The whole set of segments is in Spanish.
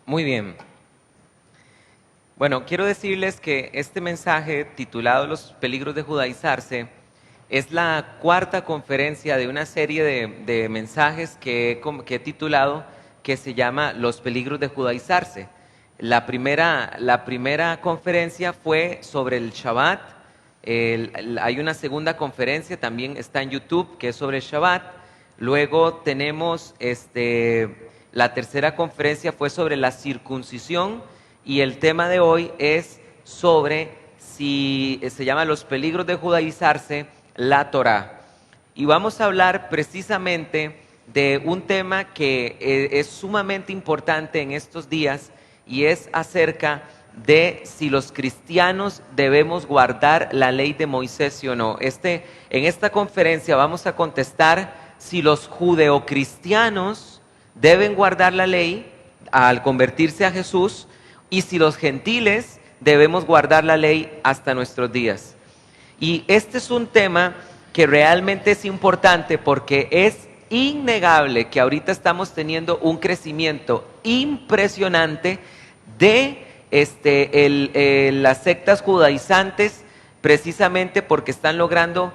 Muy bien. Bueno, quiero decirles que este mensaje titulado Los peligros de judaizarse es la cuarta conferencia de una serie de mensajes que he titulado, que se llama Los peligros de judaizarse. La primera conferencia fue sobre el Shabbat. Hay una segunda conferencia, también está en YouTube, que es sobre el Shabbat. Luego tenemos la tercera conferencia fue sobre la circuncisión, y el tema de hoy es sobre se llama Los peligros de judaizarse, la Torá. Y vamos a hablar precisamente de un tema que es sumamente importante en estos días, y es acerca de si los cristianos debemos guardar la ley de Moisés, sí o no. En esta conferencia vamos a contestar si los judeocristianos deben guardar la ley al convertirse a Jesús, y si los gentiles debemos guardar la ley hasta nuestros días. Y este es un tema que realmente es importante, porque es innegable que ahorita estamos teniendo un crecimiento impresionante de las sectas judaizantes, precisamente porque están logrando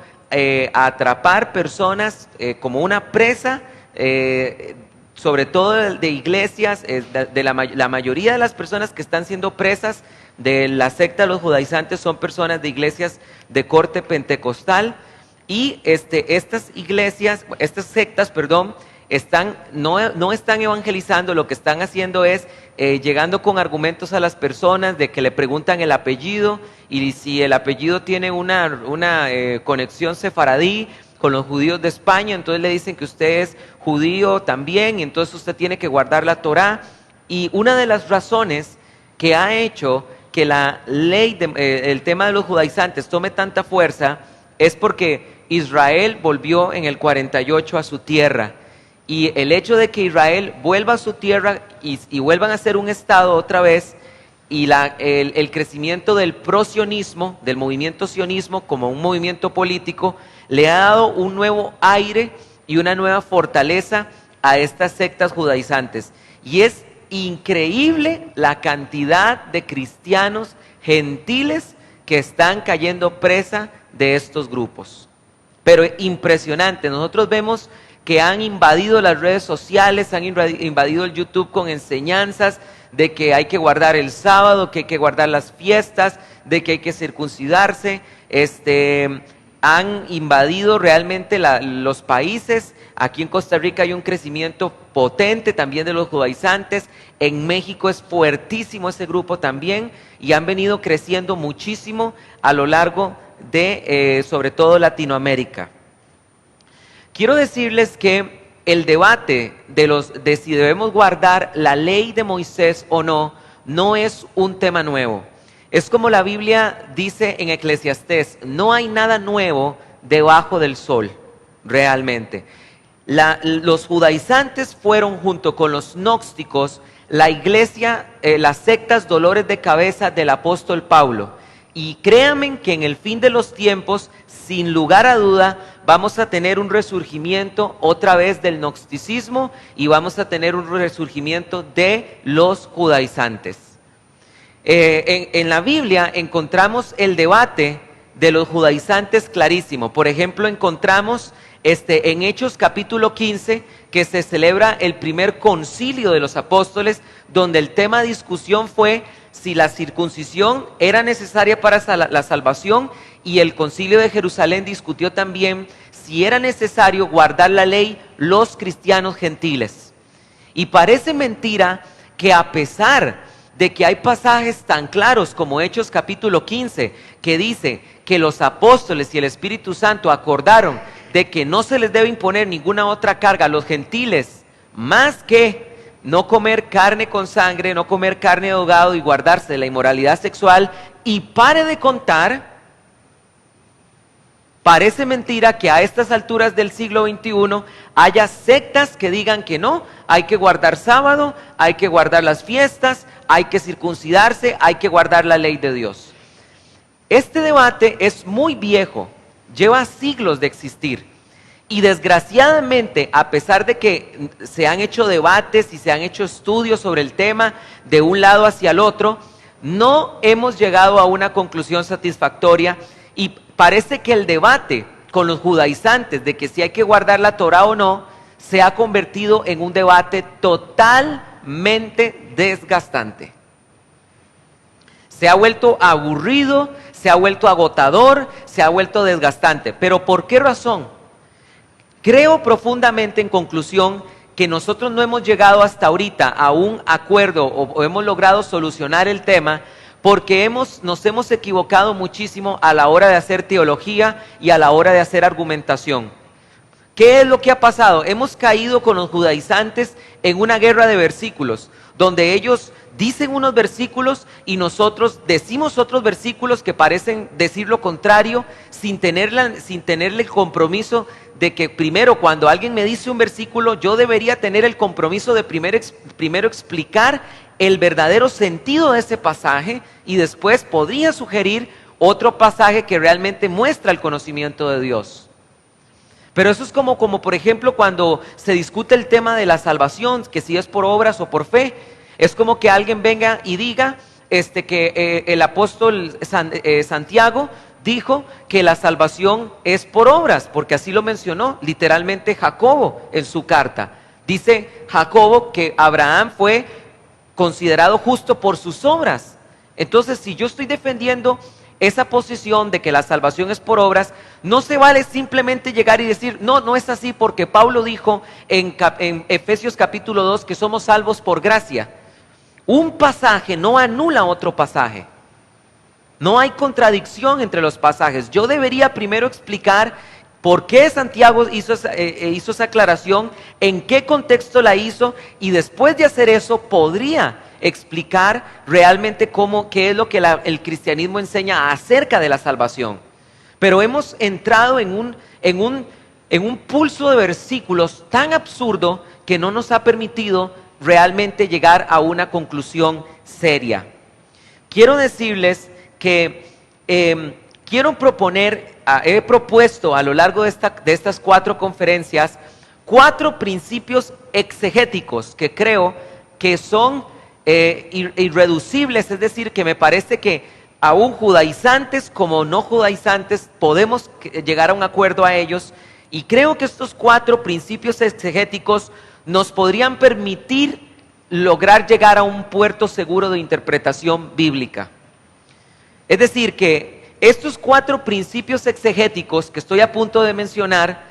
atrapar personas como una presa, sobre todo de iglesias, la mayoría de las personas que están siendo presas de la secta de los judaizantes son personas de iglesias de corte pentecostal. Y estas sectas, no están evangelizando. Lo que están haciendo es llegando con argumentos a las personas de que le preguntan el apellido, y si el apellido tiene una conexión sefaradí con los judíos de España, entonces le dicen que usted es judío también, y entonces usted tiene que guardar la Torá. Y una de las razones que ha hecho que el tema de los judaizantes tome tanta fuerza es porque Israel volvió en el 48 a su tierra. Y el hecho de que Israel vuelva a su tierra y vuelvan a ser un estado otra vez, y el crecimiento del prosionismo, del movimiento sionismo como un movimiento político, le ha dado un nuevo aire y una nueva fortaleza a estas sectas judaizantes. Y es increíble la cantidad de cristianos gentiles que están cayendo presa de estos grupos. Pero impresionante. Nosotros vemos que han invadido las redes sociales, han invadido el YouTube con enseñanzas de que hay que guardar el sábado, que hay que guardar las fiestas, de que hay que circuncidarse. Han invadido realmente los países. Aquí en Costa Rica hay un crecimiento potente también de los judaizantes. En México es fuertísimo ese grupo también, y han venido creciendo muchísimo a lo largo de sobre todo Latinoamérica. Quiero decirles que el debate de si debemos guardar la ley de Moisés o no, no es un tema nuevo. Es como la Biblia dice en Eclesiastés: no hay nada nuevo debajo del sol, realmente. Los judaizantes fueron, junto con los gnósticos, la iglesia, las sectas dolores de cabeza del apóstol Pablo. Y créanme que en el fin de los tiempos, sin lugar a duda, vamos a tener un resurgimiento otra vez del gnosticismo, y vamos a tener un resurgimiento de los judaizantes. En la Biblia encontramos el debate de los judaizantes clarísimo. Por ejemplo, encontramos en Hechos capítulo 15, que se celebra el primer concilio de los apóstoles, donde el tema de discusión fue si la circuncisión era necesaria para la salvación, y el concilio de Jerusalén discutió también si era necesario guardar la ley los cristianos gentiles. Y parece mentira que, a pesar de que hay pasajes tan claros como Hechos capítulo 15, que dice que los apóstoles y el Espíritu Santo acordaron de que no se les debe imponer ninguna otra carga a los gentiles, más que no comer carne con sangre, no comer carne de ahogado y guardarse de la inmoralidad sexual, y pare de contar. Parece mentira que a estas alturas del siglo XXI haya sectas que digan que no, hay que guardar sábado, hay que guardar las fiestas, hay que circuncidarse, hay que guardar la ley de Dios. Este debate es muy viejo, lleva siglos de existir. Y desgraciadamente, a pesar de que se han hecho debates y se han hecho estudios sobre el tema de un lado hacia el otro, no hemos llegado a una conclusión satisfactoria y parece que el debate con los judaizantes de que si hay que guardar la Torá o no, se ha convertido en un debate totalmente desgastante. Se ha vuelto aburrido, se ha vuelto agotador, se ha vuelto desgastante. ¿Pero por qué razón? Creo profundamente, en conclusión, que nosotros no hemos llegado hasta ahorita a un acuerdo o hemos logrado solucionar el tema porque nos hemos equivocado muchísimo a la hora de hacer teología y a la hora de hacer argumentación. ¿Qué es lo que ha pasado? Hemos caído con los judaizantes en una guerra de versículos, donde ellos dicen unos versículos y nosotros decimos otros versículos que parecen decir lo contrario, sin tenerle el compromiso de que primero, cuando alguien me dice un versículo, yo debería tener el compromiso de primero explicar el verdadero sentido de ese pasaje y después podría sugerir otro pasaje que realmente muestra el conocimiento de Dios. Pero eso es como por ejemplo cuando se discute el tema de la salvación, que si es por obras o por fe. Es como que alguien venga y diga que el apóstol Santiago dijo que la salvación es por obras, porque así lo mencionó literalmente Jacobo en su carta. Dice Jacobo que Abraham fue considerado justo por sus obras. Entonces, si yo estoy defendiendo esa posición de que la salvación es por obras, no se vale simplemente llegar y decir, no es así, porque Pablo dijo en Efesios capítulo 2 que somos salvos por gracia. Un pasaje no anula otro pasaje. No hay contradicción entre los pasajes. Yo debería primero explicar por qué Santiago hizo esa aclaración, en qué contexto la hizo, y después de hacer eso podría explicar realmente qué es lo que el cristianismo enseña acerca de la salvación. Pero hemos entrado en un pulso de versículos tan absurdo que no nos ha permitido realmente llegar a una conclusión seria. Quiero decirles que he propuesto a lo largo de estas 4 conferencias 4 principios exegéticos que creo que son irreducibles, es decir, que me parece que aún judaizantes como no judaizantes podemos llegar a un acuerdo a ellos, y creo que estos 4 principios exegéticos nos podrían permitir lograr llegar a un puerto seguro de interpretación bíblica. Es decir, que estos 4 principios exegéticos que estoy a punto de mencionar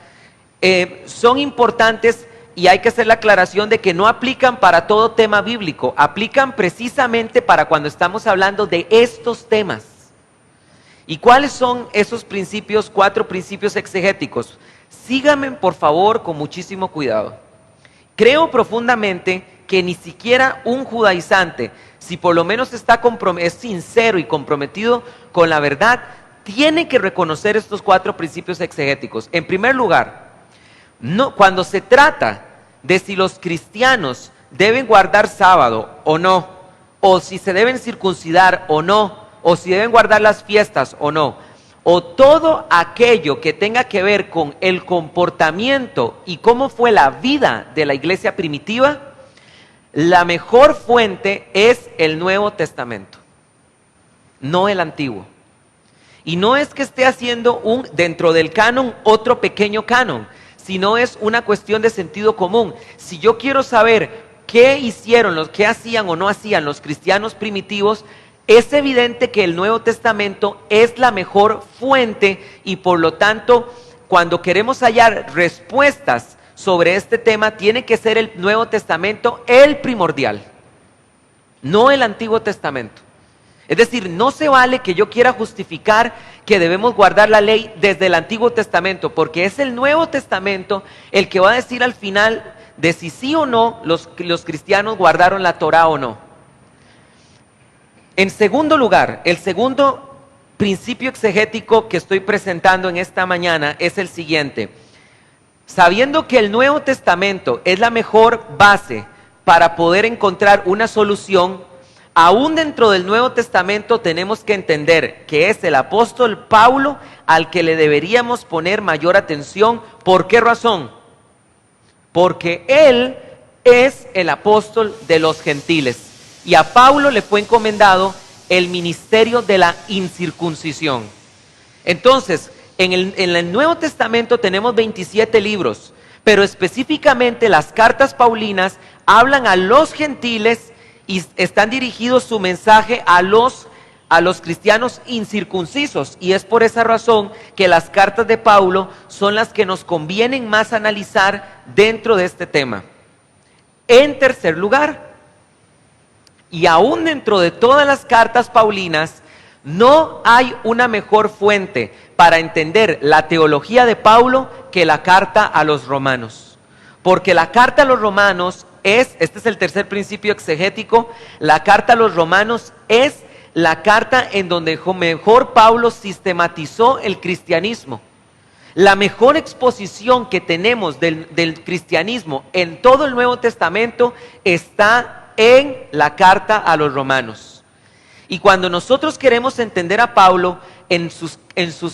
son importantes, y hay que hacer la aclaración de que no aplican para todo tema bíblico, aplican precisamente para cuando estamos hablando de estos temas. ¿Y cuáles son esos principios, 4 principios exegéticos? Síganme por favor con muchísimo cuidado. Creo profundamente que ni siquiera un judaizante, si por lo menos es sincero y comprometido con la verdad, tiene que reconocer estos 4 principios exegéticos. En primer lugar, cuando se trata de si los cristianos deben guardar sábado o no, o si se deben circuncidar o no, o si deben guardar las fiestas o no, o todo aquello que tenga que ver con el comportamiento y cómo fue la vida de la iglesia primitiva, la mejor fuente es el Nuevo Testamento, no el Antiguo. Y no es que esté haciendo dentro del canon otro pequeño canon, sino es una cuestión de sentido común. Si yo quiero saber qué qué hacían o no hacían los cristianos primitivos, es evidente que el Nuevo Testamento es la mejor fuente, y por lo tanto, cuando queremos hallar respuestas sobre este tema, tiene que ser el Nuevo Testamento el primordial, no el Antiguo Testamento. Es decir, no se vale que yo quiera justificar que debemos guardar la ley desde el Antiguo Testamento, porque es el Nuevo Testamento el que va a decir al final de si sí o no los cristianos guardaron la Torá o no. En segundo lugar, el segundo principio exegético que estoy presentando en esta mañana es el siguiente. Sabiendo que el Nuevo Testamento es la mejor base para poder encontrar una solución, aún dentro del Nuevo Testamento tenemos que entender que es el apóstol Pablo al que le deberíamos poner mayor atención, ¿Por qué razón? Porque él es el apóstol de los gentiles y a Pablo le fue encomendado el ministerio de la incircuncisión. Entonces, en el Nuevo Testamento tenemos 27 libros, pero específicamente las cartas paulinas hablan a los gentiles y están dirigidos su mensaje a los cristianos incircuncisos, y es por esa razón que las cartas de Pablo son las que nos convienen más analizar dentro de este tema. En tercer lugar, y aún dentro de todas las cartas paulinas, no hay una mejor fuente para entender la teología de Pablo que la carta a los romanos. Porque la carta a los romanos este es el tercer principio exegético, la carta a los romanos es la carta en donde mejor Pablo sistematizó el cristianismo. La mejor exposición que tenemos del cristianismo en todo el Nuevo Testamento está en la carta a los romanos. Y cuando nosotros queremos entender a Pablo en sus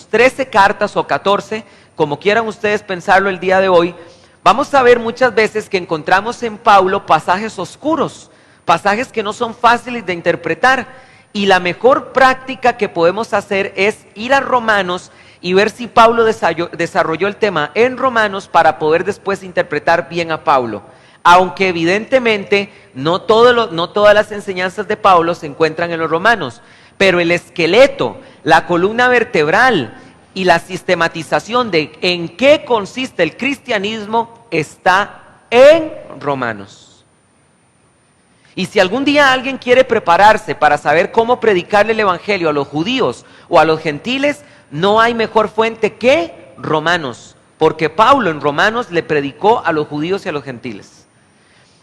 13 cartas o 14, como quieran ustedes pensarlo el día de hoy, vamos a ver muchas veces que encontramos en Pablo pasajes oscuros, pasajes que no son fáciles de interpretar. Y la mejor práctica que podemos hacer es ir a Romanos y ver si Pablo desarrolló el tema en Romanos para poder después interpretar bien a Pablo. Aunque evidentemente no todas las enseñanzas de Pablo se encuentran en los Romanos, pero el esqueleto, la columna vertebral y la sistematización de en qué consiste el cristianismo está en Romanos. Y si algún día alguien quiere prepararse para saber cómo predicarle el evangelio a los judíos o a los gentiles, no hay mejor fuente que Romanos, porque Pablo en Romanos le predicó a los judíos y a los gentiles.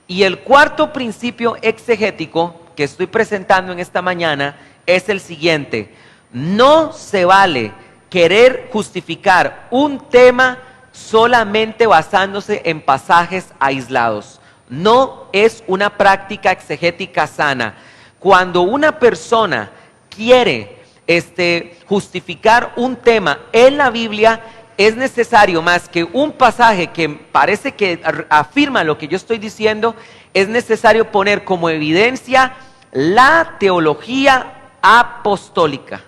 Y el cuarto principio exegético que estoy presentando en esta mañana es el siguiente: no se vale querer justificar un tema solamente basándose en pasajes aislados. No es una práctica exegética sana. Cuando una persona quiere justificar un tema en la Biblia, es necesario más que un pasaje que parece que afirma lo que yo estoy diciendo, es necesario poner como evidencia la teología apostólica.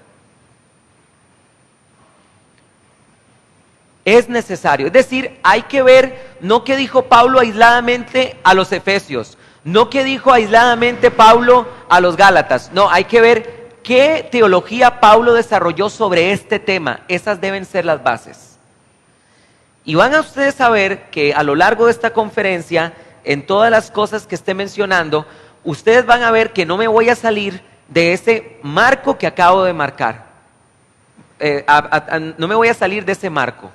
Es necesario, es decir, hay que ver no qué dijo Pablo aisladamente a los efesios, no qué dijo aisladamente Pablo a los gálatas, no, hay que ver qué teología Pablo desarrolló sobre este tema. Esas deben ser las bases. Y van a ustedes a ver que a lo largo de esta conferencia, en todas las cosas que esté mencionando, ustedes van a ver que no me voy a salir de ese marco que acabo de marcar. No me voy a salir de ese marco.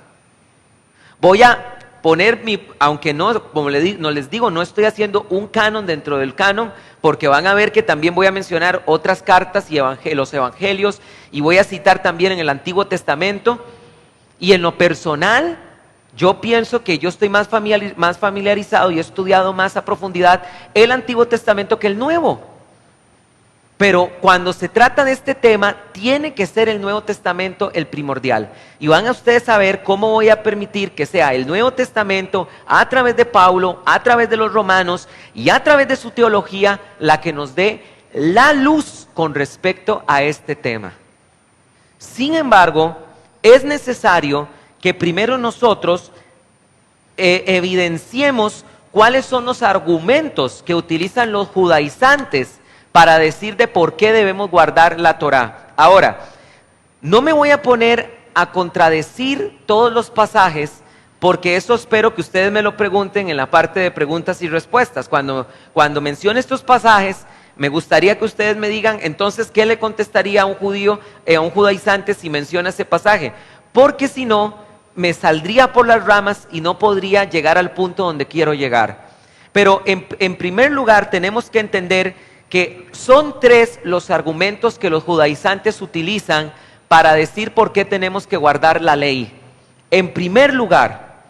Voy a poner aunque no, como les digo, no estoy haciendo un canon dentro del canon, porque van a ver que también voy a mencionar otras cartas y los evangelios, y voy a citar también en el Antiguo Testamento. Y en lo personal, yo pienso que yo estoy más familiarizado y he estudiado más a profundidad el Antiguo Testamento que el Nuevo. Pero cuando se trata de este tema, tiene que ser el Nuevo Testamento el primordial. Y van a ustedes a ver cómo voy a permitir que sea el Nuevo Testamento, a través de Pablo, a través de los romanos y a través de su teología, la que nos dé la luz con respecto a este tema. Sin embargo, es necesario que primero nosotros evidenciemos cuáles son los argumentos que utilizan los judaizantes para decir de por qué debemos guardar la Torá. Ahora, no me voy a poner a contradecir todos los pasajes, porque eso espero que ustedes me lo pregunten en la parte de preguntas y respuestas. Cuando mencione estos pasajes, me gustaría que ustedes me digan, entonces, ¿qué le contestaría a un judío, a un judaizante si menciona ese pasaje? Porque si no, me saldría por las ramas y no podría llegar al punto donde quiero llegar. Pero en primer lugar tenemos que entender que son 3 los argumentos que los judaizantes utilizan para decir por qué tenemos que guardar la ley. En primer lugar,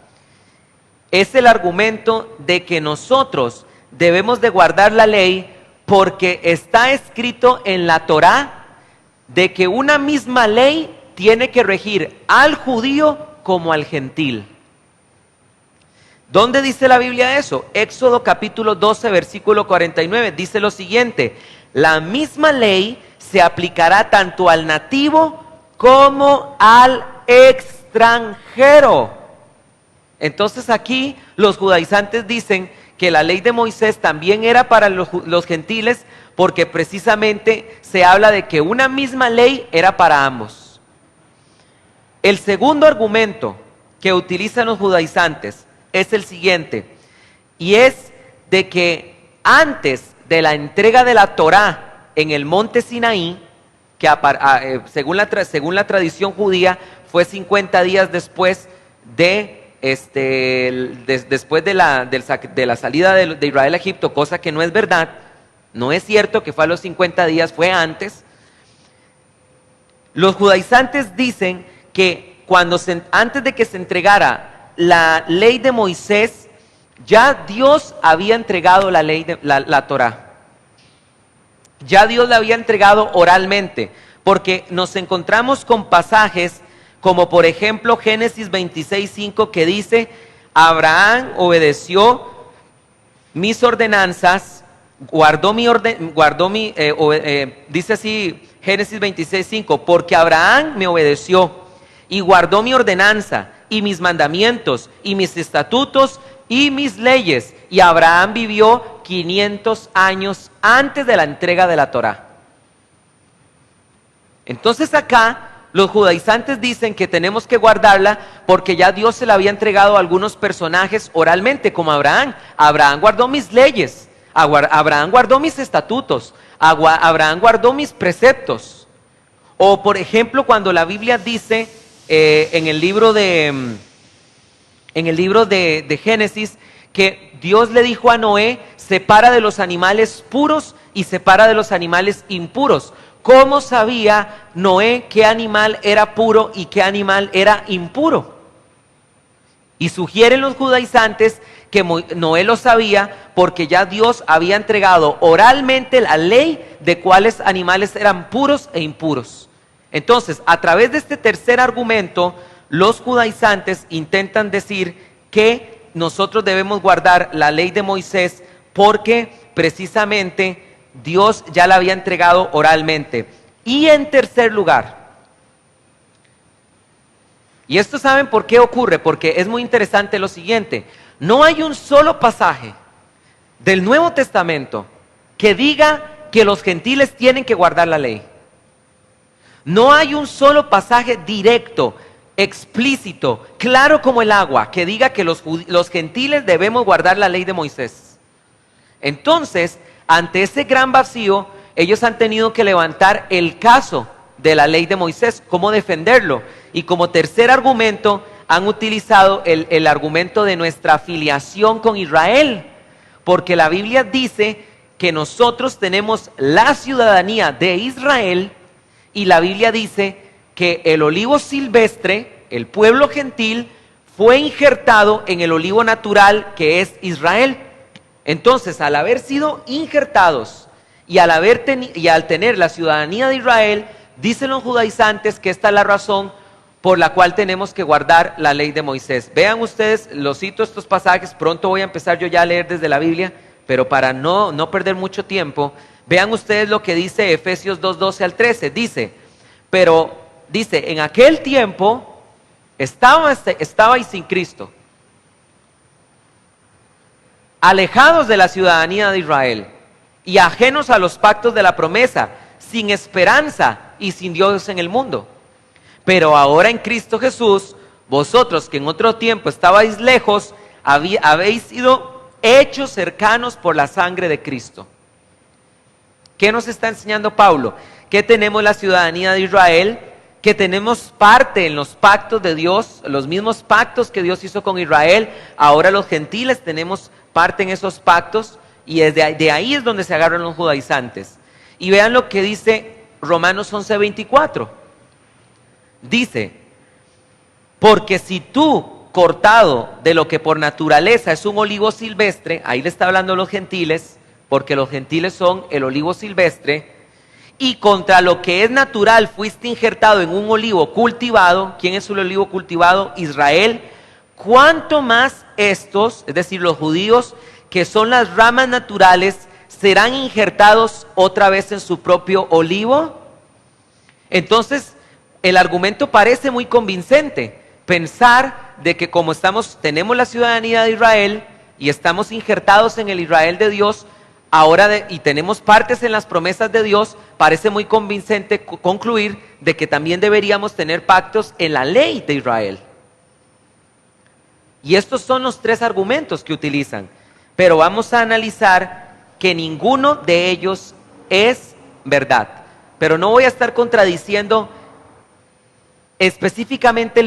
es el argumento de que nosotros debemos de guardar la ley porque está escrito en la Torá de que una misma ley tiene que regir al judío como al gentil. ¿Dónde dice la Biblia eso? Éxodo capítulo 12, versículo 49, dice lo siguiente: la misma ley se aplicará tanto al nativo como al extranjero. Entonces aquí los judaizantes dicen que la ley de Moisés también era para los gentiles, porque precisamente se habla de que una misma ley era para ambos. El segundo argumento que utilizan los judaizantes es el siguiente, y es de que antes de la entrega de la Torá en el monte Sinaí, que según la tradición judía fue 50 días después después de la salida de Israel a Egipto, cosa que no es verdad. No es cierto que fue a los 50 días, fue antes. Los judaizantes dicen que antes de que se entregara la ley de Moisés, ya Dios había entregado la ley la Torá. Ya Dios la había entregado oralmente, porque nos encontramos con pasajes como por ejemplo Génesis 26:5, que dice: Abraham obedeció mis ordenanzas, dice así Génesis 26:5, porque Abraham me obedeció y guardó mi ordenanza y mis mandamientos y mis estatutos y mis leyes, y Abraham vivió 500 años antes de la entrega de la Torá. Entonces acá los judaizantes dicen que tenemos que guardarla porque ya Dios se la había entregado a algunos personajes oralmente, como Abraham. Abraham guardó mis leyes, Abraham guardó mis estatutos, Abraham guardó mis preceptos. O por ejemplo, cuando la Biblia dice en el libro de Génesis, que Dios le dijo a Noé: separa de los animales puros y separa de los animales impuros. ¿Cómo sabía Noé qué animal era puro y qué animal era impuro? Y sugieren los judaizantes que Noé lo sabía porque ya Dios había entregado oralmente la ley de cuáles animales eran puros e impuros. Entonces, a través de este tercer argumento, los judaizantes intentan decir que nosotros debemos guardar la ley de Moisés porque precisamente Dios ya la había entregado oralmente. Y en tercer lugar, y esto ¿saben por qué ocurre? Porque es muy interesante lo siguiente: no hay un solo pasaje del Nuevo Testamento que diga que los gentiles tienen que guardar la ley. No hay un solo pasaje directo, explícito, claro como el agua, que diga que los gentiles debemos guardar la ley de Moisés. Entonces, ante ese gran vacío, ellos han tenido que levantar el caso de la ley de Moisés, cómo defenderlo. Y como tercer argumento, han utilizado el argumento de nuestra afiliación con Israel, porque la Biblia dice que nosotros tenemos la ciudadanía de Israel, y la Biblia dice que el olivo silvestre, el pueblo gentil, fue injertado en el olivo natural que es Israel. Entonces, al haber sido injertados y al tener la ciudadanía de Israel, dicen los judaizantes que esta es la razón por la cual tenemos que guardar la ley de Moisés. Vean ustedes, los cito estos pasajes, pronto voy a empezar yo ya a leer desde la Biblia, pero para no perder mucho tiempo, vean ustedes lo que dice Efesios 2:12 al 13. Dice, en aquel tiempo estabais sin Cristo, alejados de la ciudadanía de Israel y ajenos a los pactos de la promesa, sin esperanza y sin Dios en el mundo. Pero ahora en Cristo Jesús, vosotros que en otro tiempo estabais lejos, habéis sido hechos cercanos por la sangre de Cristo. ¿Qué nos está enseñando Pablo? Que tenemos la ciudadanía de Israel, que tenemos parte en los pactos de Dios, los mismos pactos que Dios hizo con Israel. Ahora los gentiles tenemos parte en esos pactos, y de ahí es donde se agarran los judaizantes. Y vean lo que dice Romanos 11:24. Dice: porque si tú, cortado de lo que por naturaleza es un olivo silvestre, ahí le está hablando a los gentiles, porque los gentiles son el olivo silvestre, y contra lo que es natural fuiste injertado en un olivo cultivado. ¿Quién es el olivo cultivado? Israel. ¿Cuánto más estos, es decir, los judíos, que son las ramas naturales, serán injertados otra vez en su propio olivo. Entonces, el argumento parece muy convincente. Pensar de que como tenemos la ciudadanía de Israel y estamos injertados en el Israel de Dios, y tenemos partes en las promesas de Dios, parece muy convincente concluir de que también deberíamos tener pactos en la ley de Israel. Y estos son los tres argumentos que utilizan. Pero vamos a analizar que ninguno de ellos es verdad. Pero no voy a estar contradiciendo específicamente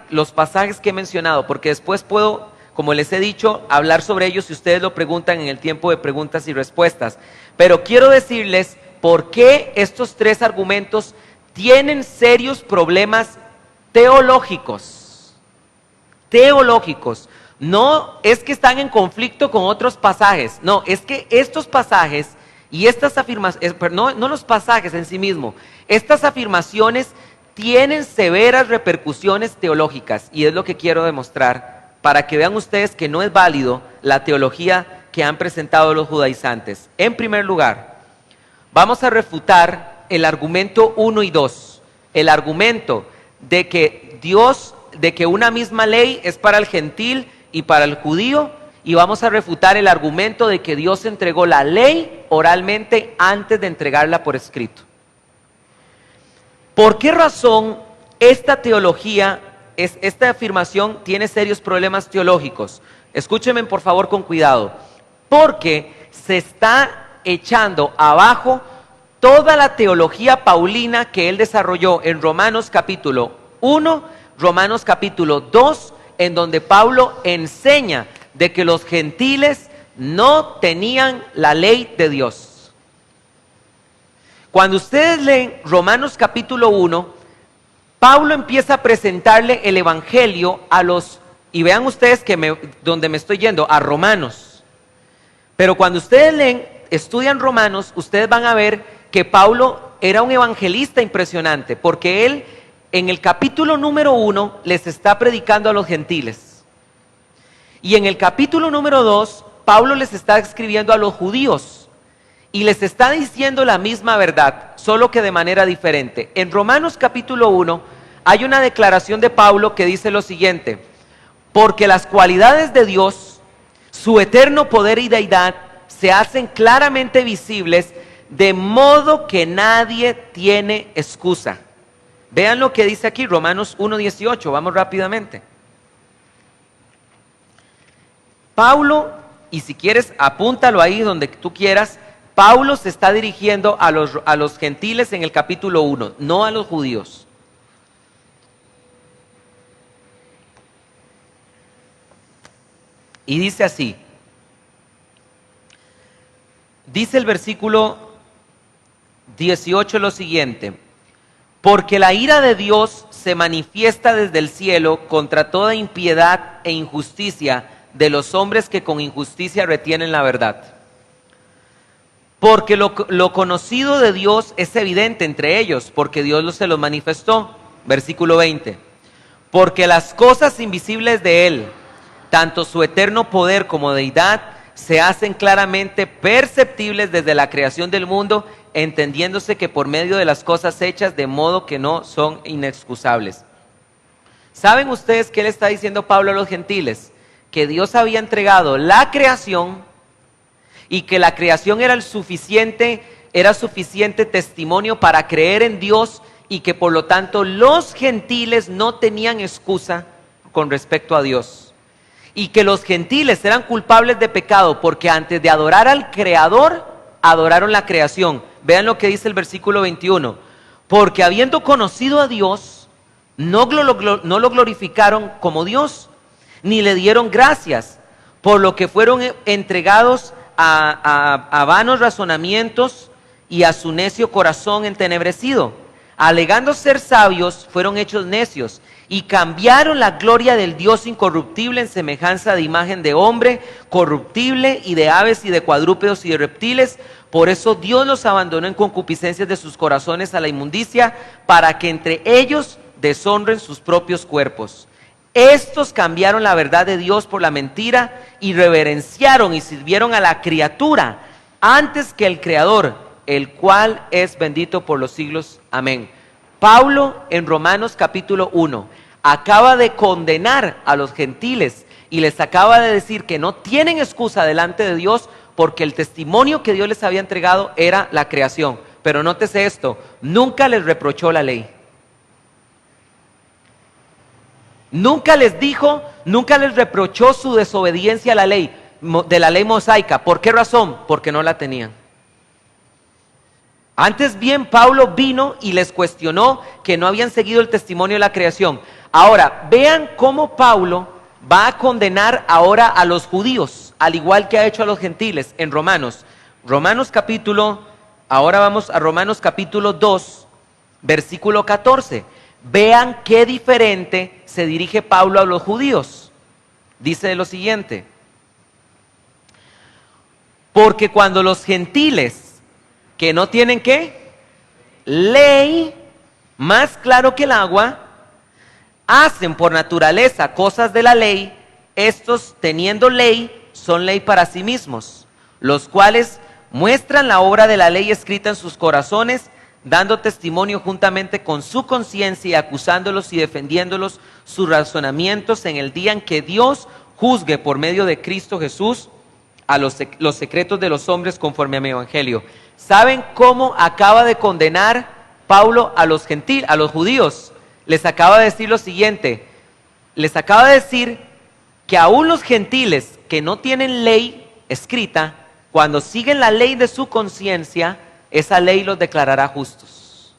los pasajes que he mencionado, porque después puedo, como les he dicho, hablar sobre ellos si ustedes lo preguntan en el tiempo de preguntas y respuestas. Pero quiero decirles por qué estos tres argumentos tienen serios problemas teológicos. Teológicos. No es que están en conflicto con otros pasajes, no, es que estos pasajes y estas afirmaciones, no los pasajes en sí mismos, estas afirmaciones tienen severas repercusiones teológicas, y es lo que quiero demostrar para que vean ustedes que no es válido la teología que han presentado los judaizantes. En primer lugar, vamos a refutar el argumento 1 y 2, el argumento de que una misma ley es para el gentil y para el judío, y vamos a refutar el argumento de que Dios entregó la ley oralmente antes de entregarla por escrito. ¿Por qué razón esta afirmación tiene serios problemas teológicos? Escúchenme por favor con cuidado, porque se está echando abajo toda la teología paulina que él desarrolló en Romanos capítulo 1, Romanos capítulo 2, en donde Pablo enseña de que los gentiles no tenían la ley de Dios. Cuando ustedes leen Romanos capítulo 1, Pablo empieza a presentarle el evangelio y vean ustedes donde me estoy yendo, a Romanos. Pero cuando ustedes estudian Romanos, ustedes van a ver que Pablo era un evangelista impresionante, porque él en el capítulo número 1 les está predicando a los gentiles. Y en el capítulo número 2, Pablo les está escribiendo a los judíos. Y les está diciendo la misma verdad, solo que de manera diferente. En Romanos capítulo 1 hay una declaración de Pablo que dice lo siguiente: porque las cualidades de Dios, su eterno poder y deidad, se hacen claramente visibles, de modo que nadie tiene excusa. Vean lo que dice aquí, Romanos 1:18, vamos rápidamente. Pablo, y si quieres apúntalo ahí donde tú quieras, Pablo se está dirigiendo a los gentiles en el capítulo 1, no a los judíos. Y dice así, dice el versículo 18 lo siguiente: porque la ira de Dios se manifiesta desde el cielo contra toda impiedad e injusticia de los hombres que con injusticia retienen la verdad. Porque lo conocido de Dios es evidente entre ellos, porque Dios se los manifestó. Versículo 20. Porque las cosas invisibles de Él, tanto su eterno poder como deidad, se hacen claramente perceptibles desde la creación del mundo, entendiéndose que por medio de las cosas hechas, de modo que no son inexcusables. ¿Saben ustedes qué le está diciendo Pablo a los gentiles? Que Dios había entregado la creación y que la creación era suficiente testimonio para creer en Dios, y que por lo tanto los gentiles no tenían excusa con respecto a Dios, y que los gentiles eran culpables de pecado porque antes de adorar al Creador adoraron la creación. Vean lo que dice el versículo 21: porque habiendo conocido a Dios no lo glorificaron como Dios, ni le dieron gracias, por lo que fueron entregados a vanos razonamientos y a su necio corazón entenebrecido. Alegando ser sabios, fueron hechos necios, y cambiaron la gloria del Dios incorruptible en semejanza de imagen de hombre corruptible, y de aves y de cuadrúpedos y de reptiles. Por eso Dios los abandonó en concupiscencias de sus corazones a la inmundicia, para que entre ellos deshonren sus propios cuerpos. Estos cambiaron la verdad de Dios por la mentira y reverenciaron y sirvieron a la criatura antes que el Creador, el cual es bendito por los siglos. Amén. Pablo en Romanos capítulo 1 acaba de condenar a los gentiles y les acaba de decir que no tienen excusa delante de Dios porque el testimonio que Dios les había entregado era la creación. Pero nótese esto, nunca les reprochó la ley. Nunca les dijo, nunca les reprochó su desobediencia a la ley, de la ley mosaica. ¿Por qué razón? Porque no la tenían. Antes bien, Pablo vino y les cuestionó que no habían seguido el testimonio de la creación. Ahora, vean cómo Pablo va a condenar ahora a los judíos, al igual que ha hecho a los gentiles en Romanos. Ahora vamos a Romanos capítulo 2, versículo 14. Vean qué diferente se dirige Pablo a los judíos. Dice lo siguiente: porque cuando los gentiles, que no tienen ¿qué? Ley, más claro que el agua, hacen por naturaleza cosas de la ley, estos teniendo ley, son ley para sí mismos, los cuales muestran la obra de la ley escrita en sus corazones, dando testimonio juntamente con su conciencia y acusándolos y defendiéndolos sus razonamientos en el día en que Dios juzgue por medio de Cristo Jesús a los secretos de los hombres conforme a mi evangelio. ¿Saben cómo acaba de condenar Pablo a los judíos? Les acaba de decir lo siguiente, les acaba de decir que aún los gentiles que no tienen ley escrita, cuando siguen la ley de su conciencia, esa ley los declarará justos.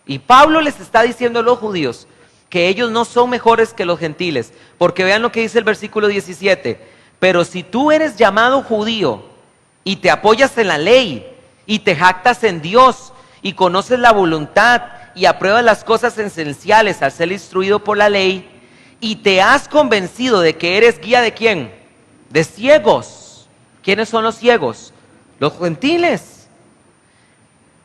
Y Pablo les está diciendo a los judíos que ellos no son mejores que los gentiles, porque vean lo que dice el versículo 17, pero si tú eres llamado judío y te apoyas en la ley y te jactas en Dios y conoces la voluntad y apruebas las cosas esenciales al ser instruido por la ley y te has convencido de que eres guía de ¿quién? De ciegos. ¿Quiénes son los ciegos? Los gentiles.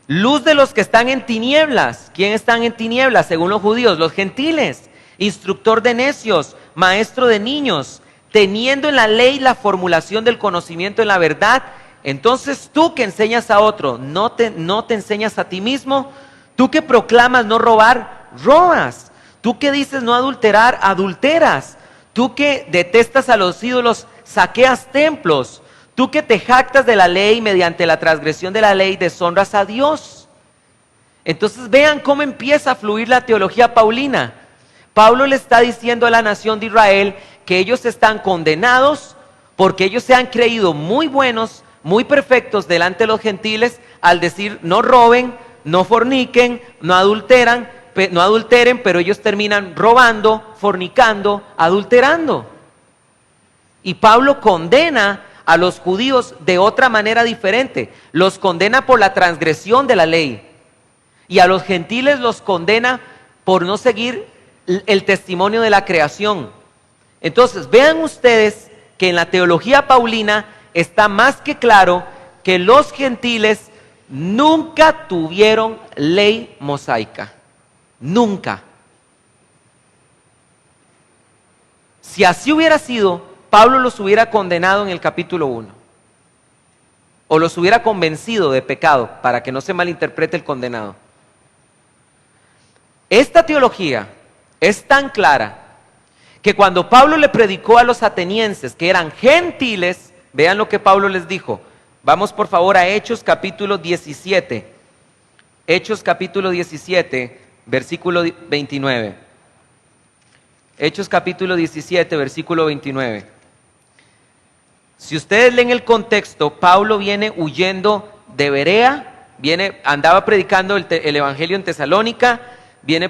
Luz de los que están en tinieblas. ¿Quién están en tinieblas? Según los judíos, los gentiles. Instructor de necios, maestro de niños, teniendo en la ley la formulación del conocimiento en la verdad. Entonces tú que enseñas a otro, no te enseñas a ti mismo. Tú que proclamas no robar, robas. Tú que dices no adulterar, adulteras. Tú que detestas a los ídolos, saqueas templos. Tú que te jactas de la ley, mediante la transgresión de la ley, deshonras a Dios. Entonces vean cómo empieza a fluir la teología paulina. Pablo le está diciendo a la nación de Israel que ellos están condenados porque ellos se han creído muy buenos, muy perfectos delante de los gentiles al decir no roben, no forniquen, no adulteren, pero ellos terminan robando, fornicando, adulterando. Y Pablo condena a los judíos de otra manera diferente. Los condena por la transgresión de la ley. Y a los gentiles los condena por no seguir el testimonio de la creación. Entonces, vean ustedes que en la teología paulina está más que claro que los gentiles nunca tuvieron ley mosaica. Nunca. Si así hubiera sido, Pablo los hubiera condenado en el capítulo 1. O los hubiera convencido de pecado, para que no se malinterprete el condenado. Esta teología es tan clara que cuando Pablo le predicó a los atenienses, que eran gentiles, vean lo que Pablo les dijo. Vamos por favor a Hechos capítulo 17. Hechos capítulo 17, versículo 29. Hechos capítulo 17, versículo 29. Si ustedes leen el contexto, Pablo viene huyendo de Berea, andaba predicando el evangelio en Tesalónica,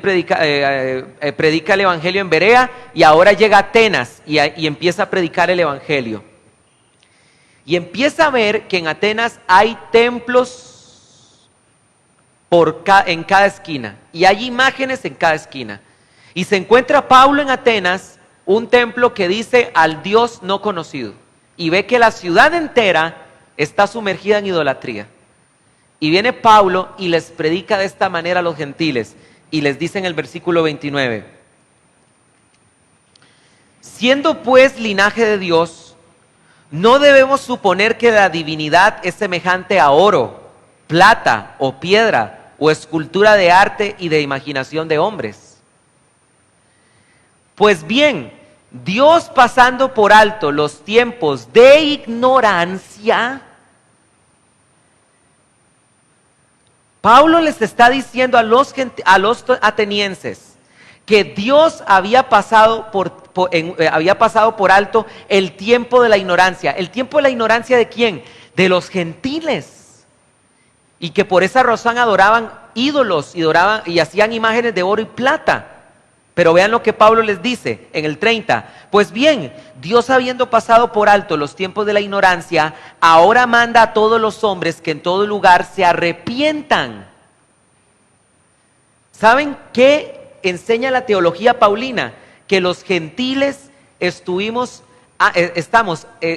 predica el evangelio en Berea y ahora llega a Atenas y empieza a predicar el evangelio. Y empieza a ver que en Atenas hay templos en cada esquina y hay imágenes en cada esquina. Y se encuentra Pablo en Atenas, un templo que dice al Dios no conocido. Y ve que la ciudad entera está sumergida en idolatría. Y viene Pablo y les predica de esta manera a los gentiles. Y les dice en el versículo 29. Siendo pues linaje de Dios, no debemos suponer que la divinidad es semejante a oro, plata o piedra o escultura de arte y de imaginación de hombres. Pues bien, Dios, pasando por alto los tiempos de ignorancia, Pablo les está diciendo a los atenienses que Dios había pasado por alto el tiempo de la ignorancia. ¿El tiempo de la ignorancia de quién? De los gentiles. Y que por esa razón adoraban ídolos y hacían imágenes de oro y plata. Pero vean lo que Pablo les dice en el 30. Pues bien, Dios, habiendo pasado por alto los tiempos de la ignorancia, ahora manda a todos los hombres que en todo lugar se arrepientan. ¿Saben qué enseña la teología paulina? Que los gentiles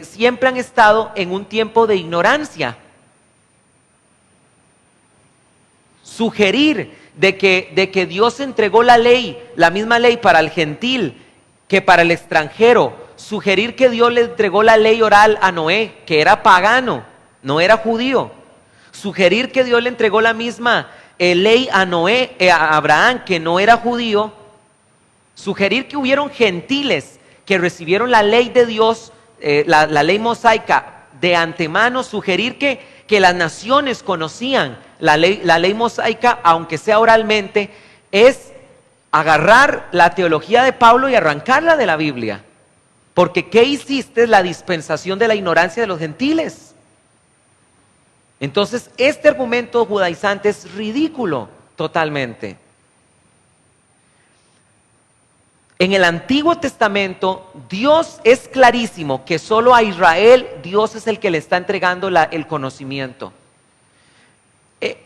siempre han estado en un tiempo de ignorancia. Sugerir de que Dios entregó la ley, la misma ley para el gentil que para el extranjero. Sugerir que Dios le entregó la ley oral a Noé, que era pagano, no era judío. Sugerir que Dios le entregó la misma ley a a Abraham, que no era judío. Sugerir que hubieron gentiles que recibieron la ley de Dios, la ley mosaica de antemano. Sugerir que las naciones conocían la ley mosaica, aunque sea oralmente, es agarrar la teología de Pablo y arrancarla de la Biblia. Porque ¿qué hiciste? La dispensación de la ignorancia de los gentiles. Entonces, este argumento judaizante es ridículo totalmente. En el Antiguo Testamento, Dios es clarísimo que solo a Israel Dios es el que le está entregando el conocimiento.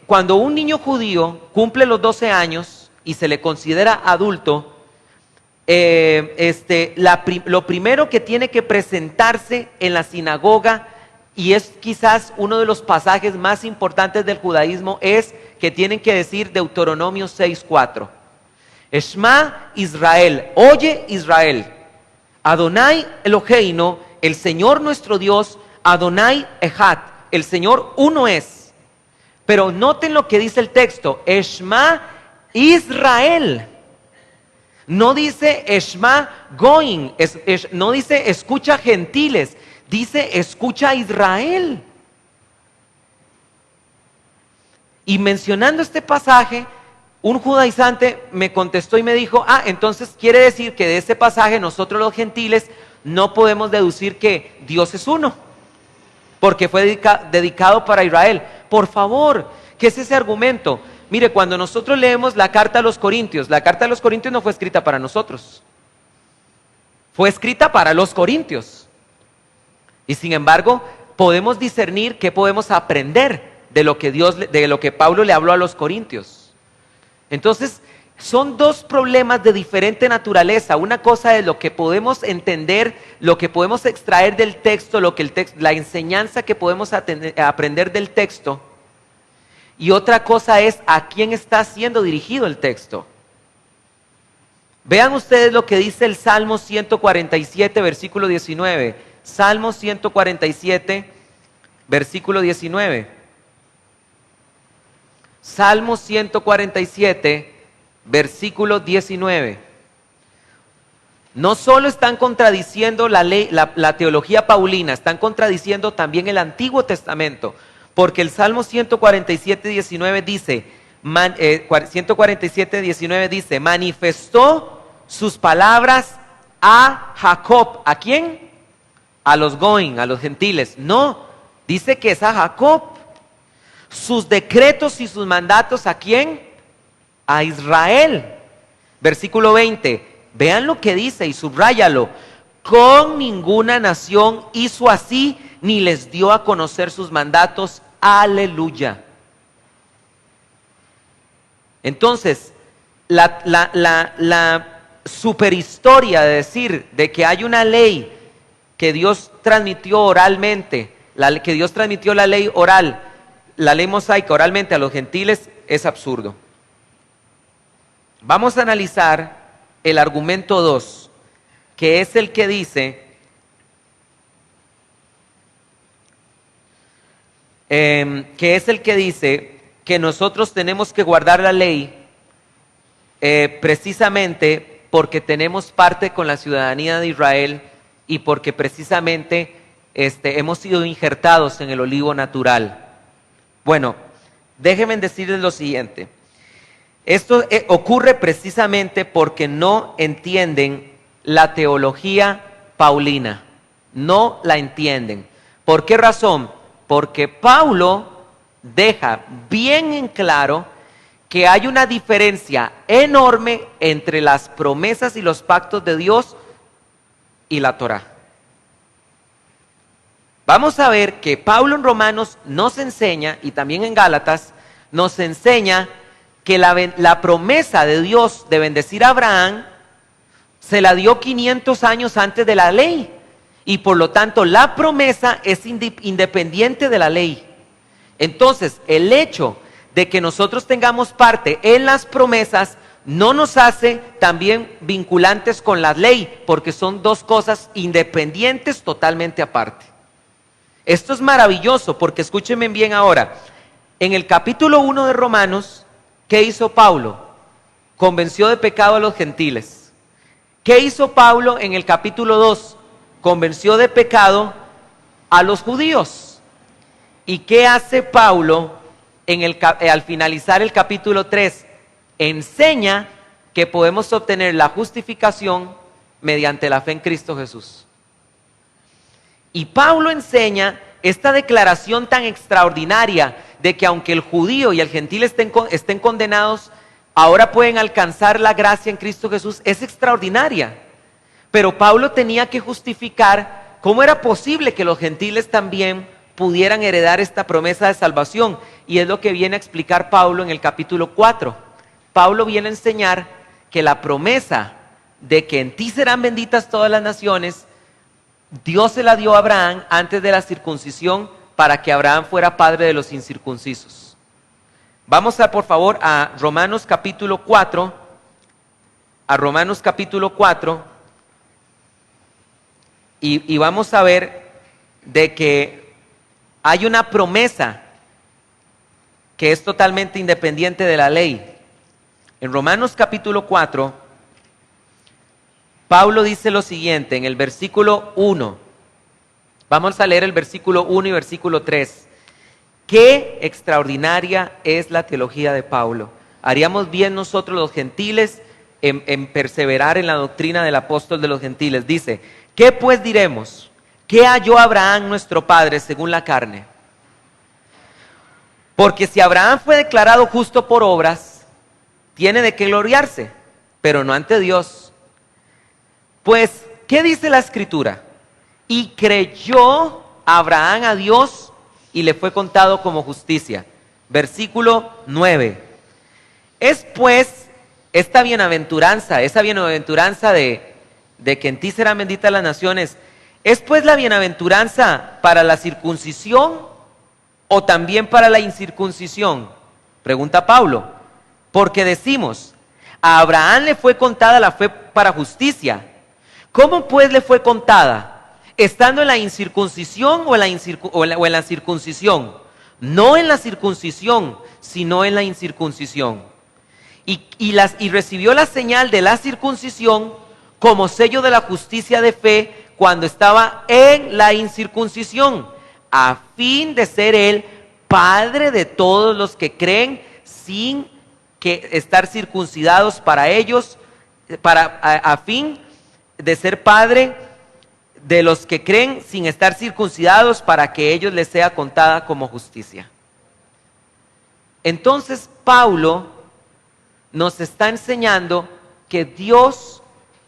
Cuando un niño judío cumple los 12 años y se le considera adulto, lo primero que tiene que presentarse en la sinagoga, y es quizás uno de los pasajes más importantes del judaísmo, es que tienen que decir Deuteronomio 6:4. Shema Israel, oye Israel, Adonai Eloheinu, el Señor nuestro Dios, Adonai Echad, el Señor uno es. Pero noten lo que dice el texto, Shema Israel. No dice Shema Goin, no dice escucha gentiles, dice escucha Israel. Y mencionando este pasaje, un judaizante me contestó y me dijo, entonces quiere decir que de este pasaje nosotros los gentiles no podemos deducir que Dios es uno, porque fue dedicado para Israel. Por favor, ¿qué es ese argumento? Mire, cuando nosotros leemos la carta a los Corintios no fue escrita para nosotros, fue escrita para los Corintios. Y sin embargo, podemos discernir qué podemos aprender de lo que Pablo le habló a los Corintios. Entonces, son dos problemas de diferente naturaleza. Una cosa es lo que podemos entender, lo que podemos extraer del texto, la enseñanza que podemos aprender del texto. Y otra cosa es a quién está siendo dirigido el texto. Vean ustedes lo que dice el Salmo 147, versículo 19. Salmo 147, versículo 19. Salmo 147, versículo 19. No solo están contradiciendo la teología paulina, están contradiciendo también el Antiguo Testamento, porque el Salmo 147, 19 dice, 147, 19 dice, manifestó sus palabras a Jacob. ¿A quién? A los Goin, a los gentiles. No, dice que es a Jacob. Sus decretos y sus mandatos, ¿a quién? A Israel. Versículo 20, vean lo que dice y subráyalo. Con ninguna nación hizo así, ni les dio a conocer sus mandatos. Aleluya. Entonces, la superhistoria de decir de que hay una ley que Dios transmitió oralmente, que Dios transmitió la ley oral, la ley mosaica oralmente a los gentiles, es absurdo. Vamos a analizar el argumento 2. que es el que dice, que nosotros tenemos que guardar la ley precisamente porque tenemos parte con la ciudadanía de Israel y porque precisamente hemos sido injertados en el olivo natural. Bueno, déjenme decirles lo siguiente. Esto ocurre precisamente porque no entienden la teología paulina. No la entienden. ¿Por qué razón? Porque Pablo deja bien en claro que hay una diferencia enorme entre las promesas y los pactos de Dios y la Torá. Vamos a ver que Pablo en Romanos nos enseña, y también en Gálatas, nos enseña que la promesa de Dios de bendecir a Abraham se la dio 500 años antes de la ley. Y por lo tanto la promesa es independiente de la ley. Entonces el hecho de que nosotros tengamos parte en las promesas no nos hace también vinculantes con la ley, porque son dos cosas independientes totalmente aparte. Esto es maravilloso porque escúchenme bien ahora. En el capítulo 1 de Romanos, ¿qué hizo Pablo? Convenció de pecado a los gentiles. ¿Qué hizo Pablo en el capítulo 2? Convenció de pecado a los judíos. ¿Y qué hace Pablo al finalizar el capítulo 3? Enseña que podemos obtener la justificación mediante la fe en Cristo Jesús. Y Pablo enseña esta declaración tan extraordinaria de que aunque el judío y el gentil estén condenados, ahora pueden alcanzar la gracia en Cristo Jesús. Es extraordinaria. Pero Pablo tenía que justificar cómo era posible que los gentiles también pudieran heredar esta promesa de salvación. Y es lo que viene a explicar Pablo en el capítulo 4. Pablo viene a enseñar que la promesa de que en ti serán benditas todas las naciones, Dios se la dio a Abraham antes de la circuncisión para que Abraham fuera padre de los incircuncisos. Vamos por favor a Romanos capítulo 4. A Romanos capítulo 4. Y vamos a ver de que hay una promesa que es totalmente independiente de la ley. En Romanos capítulo 4, Pablo dice lo siguiente en el versículo 1. Vamos a leer el versículo 1 y versículo 3. Qué extraordinaria es la teología de Pablo. Haríamos bien nosotros los gentiles en perseverar en la doctrina del apóstol de los gentiles. Dice, ¿qué pues diremos? ¿Qué halló Abraham nuestro padre según la carne? Porque si Abraham fue declarado justo por obras, tiene de qué gloriarse, pero no ante Dios. Pues, ¿qué dice la Escritura? Y creyó Abraham a Dios y le fue contado como justicia. Versículo 9. Es pues esta bienaventuranza, esa bienaventuranza de que en ti serán benditas las naciones, ¿es pues la bienaventuranza para la circuncisión o también para la incircuncisión? Pregunta Pablo. Porque decimos, a Abraham le fue contada la fe para justicia. ¿Cómo pues le fue contada? ¿Estando en la incircuncisión o en la circuncisión? No en la circuncisión, sino en la incircuncisión. Y recibió la señal de la circuncisión como sello de la justicia de fe cuando estaba en la incircuncisión, a fin de ser él padre de todos los que creen sin que estar circuncidados para ellos, a fin de ser padre de los que creen sin estar circuncidados para que ellos les sea contada como justicia. Entonces Pablo nos está enseñando que Dios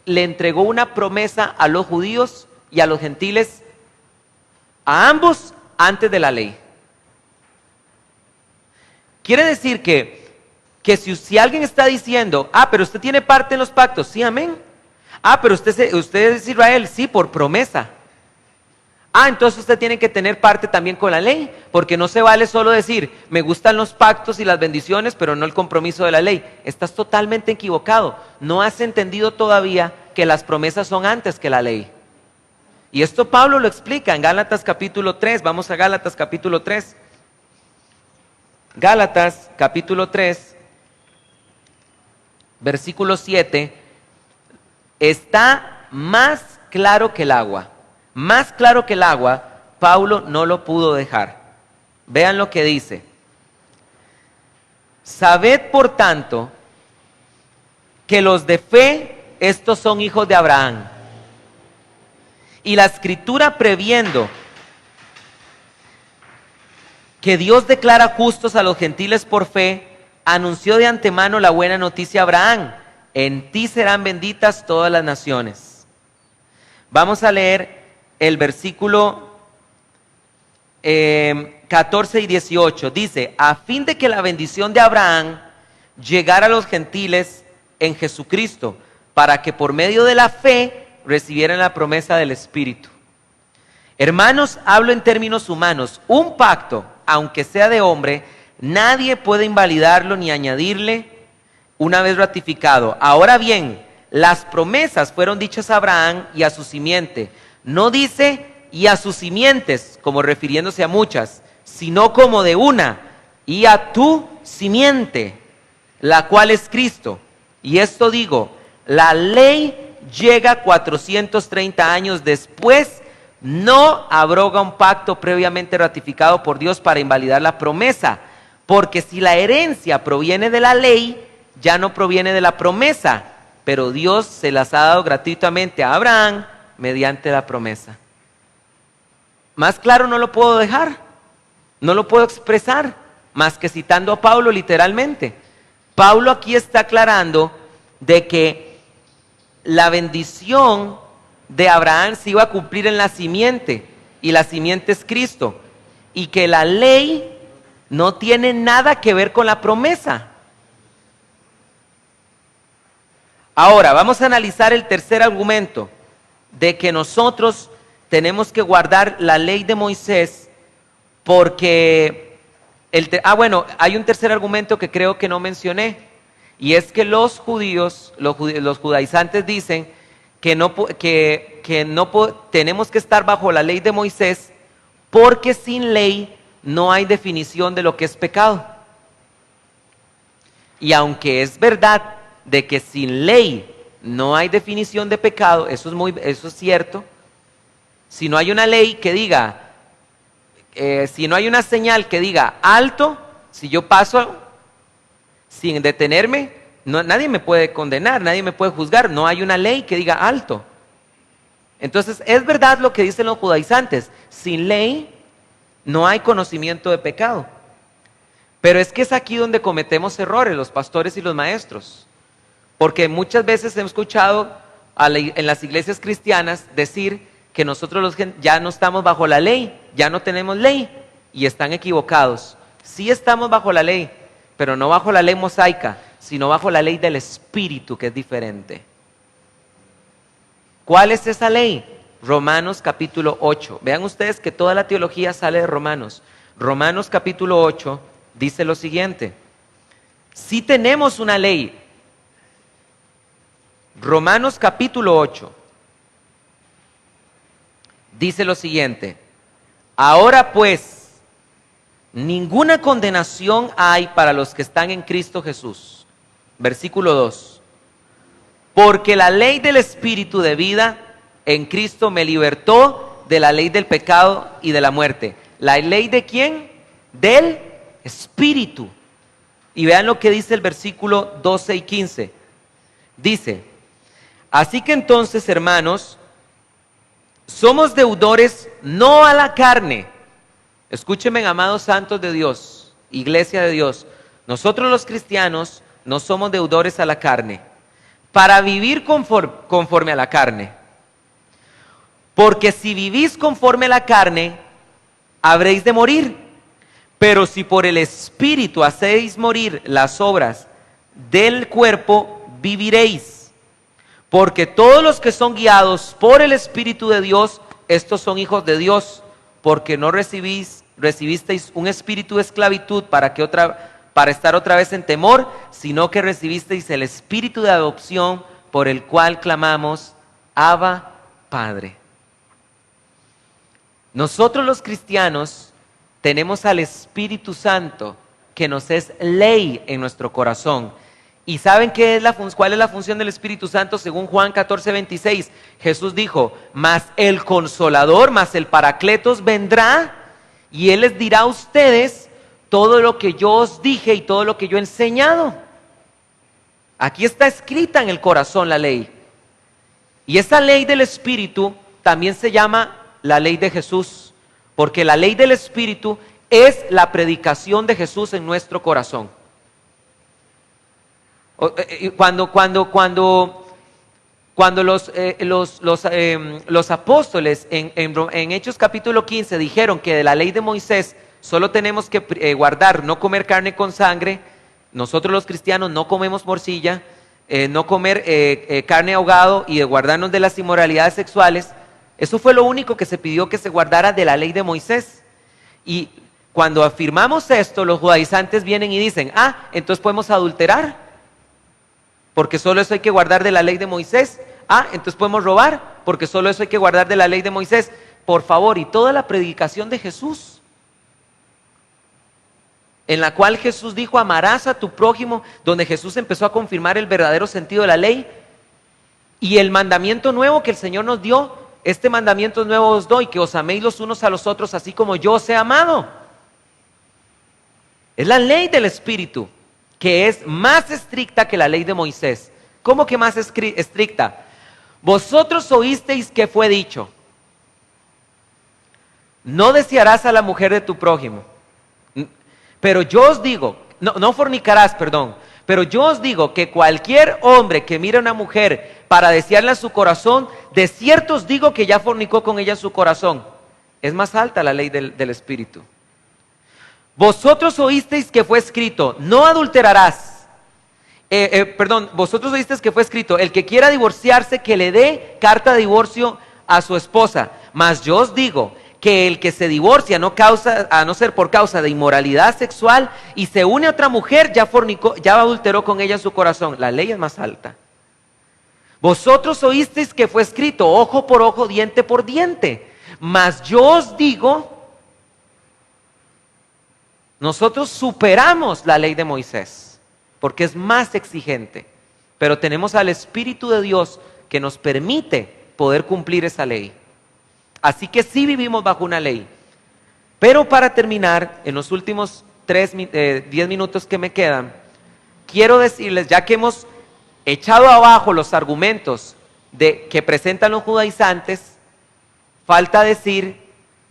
le entregó una promesa a los judíos y a los gentiles, a ambos antes de la ley. Quiere decir que si alguien está diciendo, pero usted tiene parte en los pactos, sí, amén. Pero usted es Israel, sí, por promesa. Entonces usted tiene que tener parte también con la ley, porque no se vale solo decir, me gustan los pactos y las bendiciones, pero no el compromiso de la ley. Estás totalmente equivocado. No has entendido todavía que las promesas son antes que la ley. Y esto Pablo lo explica en Gálatas capítulo 3. Vamos a Gálatas capítulo 3. Gálatas capítulo 3, versículo 7. Está más claro que el agua. Más claro que el agua, Pablo no lo pudo dejar. Vean lo que dice. Sabed, por tanto, que los de fe, estos son hijos de Abraham. Y la Escritura, previendo que Dios declara justos a los gentiles por fe, anunció de antemano la buena noticia a Abraham: en ti serán benditas todas las naciones. Vamos a leer el versículo 14 y 18. Dice: a fin de que la bendición de Abraham llegara a los gentiles en Jesucristo, para que por medio de la fe recibieran la promesa del Espíritu. Hermanos, hablo en términos humanos. Un pacto, aunque sea de hombre, nadie puede invalidarlo ni añadirle una vez ratificado. Ahora bien, las promesas fueron dichas a Abraham y a su simiente. No dice y a sus simientes, como refiriéndose a muchas, sino como de una, y a tu simiente, la cual es Cristo. Y esto digo, la ley llega 430 años después, no abroga un pacto previamente ratificado por Dios para invalidar la promesa, porque si la herencia proviene de la ley, ya no proviene de la promesa, pero Dios se las ha dado gratuitamente a Abraham mediante la promesa. Más claro no lo puedo dejar, no lo puedo expresar, más que citando a Pablo literalmente. Pablo aquí está aclarando de que la bendición de Abraham se iba a cumplir en la simiente, y la simiente es Cristo, y que la ley no tiene nada que ver con la promesa. Ahora, vamos a analizar el tercer argumento, de que nosotros tenemos que guardar la ley de Moisés, porque hay un tercer argumento que creo que no mencioné, y es que los judíos, los judaizantes dicen que tenemos que estar bajo la ley de Moisés, porque sin ley no hay definición de lo que es pecado. Y aunque es verdad de que sin ley no hay definición de pecado, eso es cierto. Si no hay una ley que diga, si no hay una señal que diga alto, si yo paso sin detenerme, nadie me puede condenar, nadie me puede juzgar, no hay una ley que diga alto. Entonces es verdad lo que dicen los judaizantes, sin ley no hay conocimiento de pecado. Pero es que es aquí donde cometemos errores los pastores y los maestros, porque muchas veces hemos escuchado en las iglesias cristianas decir que nosotros ya no estamos bajo la ley, ya no tenemos ley, y están equivocados. Sí estamos bajo la ley, pero no bajo la ley mosaica, sino bajo la ley del Espíritu, que es diferente. ¿Cuál es esa ley? Romanos capítulo 8. Vean ustedes que toda la teología sale de Romanos. Romanos capítulo 8 dice lo siguiente: si tenemos una ley. Romanos capítulo 8 dice lo siguiente: ahora pues, ninguna condenación hay para los que están en Cristo Jesús. Versículo 2. Porque la ley del Espíritu de vida en Cristo me libertó de la ley del pecado y de la muerte. ¿La ley de quién? Del Espíritu. Y vean lo que dice el versículo 12 y 15. Dice: así que entonces, hermanos, somos deudores no a la carne. Escúchenme, amados santos de Dios, iglesia de Dios. Nosotros los cristianos no somos deudores a la carne, para vivir conforme a la carne. Porque si vivís conforme a la carne, habréis de morir. Pero si por el Espíritu hacéis morir las obras del cuerpo, viviréis. Porque todos los que son guiados por el Espíritu de Dios, estos son hijos de Dios. Porque no recibisteis un espíritu de esclavitud para estar otra vez en temor, sino que recibisteis el espíritu de adopción, por el cual clamamos, Abba, Padre. Nosotros los cristianos tenemos al Espíritu Santo que nos es ley en nuestro corazón. ¿Y saben cuál es la función del Espíritu Santo? Según Juan 14:26, Jesús dijo, mas el Consolador, mas el Paracletos vendrá y Él les dirá a ustedes todo lo que yo os dije y todo lo que yo he enseñado. Aquí está escrita en el corazón la ley. Y esa ley del Espíritu también se llama la ley de Jesús, porque la ley del Espíritu es la predicación de Jesús en nuestro corazón. Cuando los apóstoles en Hechos capítulo 15 dijeron que de la ley de Moisés solo tenemos que guardar, no comer carne con sangre, nosotros los cristianos no comemos morcilla, no comer carne ahogado y guardarnos de las inmoralidades sexuales, eso fue lo único que se pidió que se guardara de la ley de Moisés. Y cuando afirmamos esto, los judaizantes vienen y dicen, entonces podemos adulterar, porque solo eso hay que guardar de la ley de Moisés. Entonces podemos robar, porque solo eso hay que guardar de la ley de Moisés. Por favor, y toda la predicación de Jesús, en la cual Jesús dijo, amarás a tu prójimo, donde Jesús empezó a confirmar el verdadero sentido de la ley, y el mandamiento nuevo que el Señor nos dio, este mandamiento nuevo os doy, que os améis los unos a los otros, así como yo os he amado. Es la ley del Espíritu, que es más estricta que la ley de Moisés. ¿Cómo que más estricta? Vosotros oísteis que fue dicho, no desearás a la mujer de tu prójimo. Pero yo os digo, no fornicarás, perdón. Pero yo os digo que cualquier hombre que mire a una mujer para desearla en su corazón, de cierto os digo que ya fornicó con ella en su corazón. Es más alta la ley del Espíritu. Vosotros oísteis que fue escrito, no adulterarás. Vosotros oísteis que fue escrito, el que quiera divorciarse, que le dé carta de divorcio a su esposa. Mas yo os digo que el que se divorcia a no ser por causa de inmoralidad sexual y se une a otra mujer, ya fornicó, ya adulteró con ella en su corazón. La ley es más alta. Vosotros oísteis que fue escrito, ojo por ojo, diente por diente. Mas yo os digo, nosotros superamos la ley de Moisés, porque es más exigente, pero tenemos al Espíritu de Dios que nos permite poder cumplir esa ley. Así que sí vivimos bajo una ley. Pero para terminar, en los últimos 10 minutos que me quedan, quiero decirles, ya que hemos echado abajo los argumentos que presentan los judaizantes, falta decir,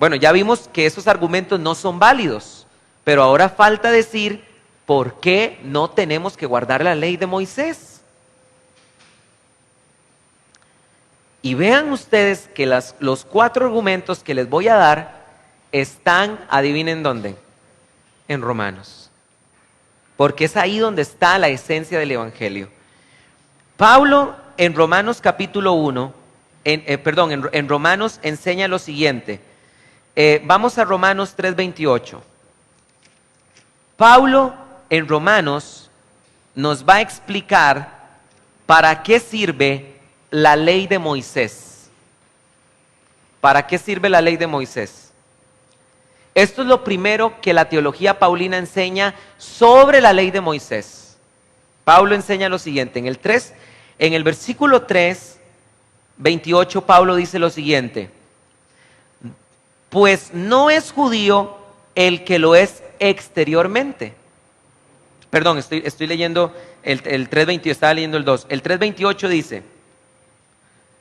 bueno, ya vimos que esos argumentos no son válidos, pero ahora falta decir por qué no tenemos que guardar la ley de Moisés. Y vean ustedes que los 4 argumentos que les voy a dar están, adivinen dónde, en Romanos. Porque es ahí donde está la esencia del Evangelio. Pablo en Romanos capítulo 1, en Romanos enseña lo siguiente. Vamos a Romanos 3:28. Pablo en Romanos nos va a explicar para qué sirve la ley de Moisés. ¿Para qué sirve la ley de Moisés? Esto es lo primero que la teología paulina enseña sobre la ley de Moisés. Pablo enseña lo siguiente, en el versículo 3:28, Pablo dice lo siguiente: pues no es judío el que lo es exteriormente. Perdón, estoy leyendo el 3:28, estaba leyendo el 2. El 3:28 dice,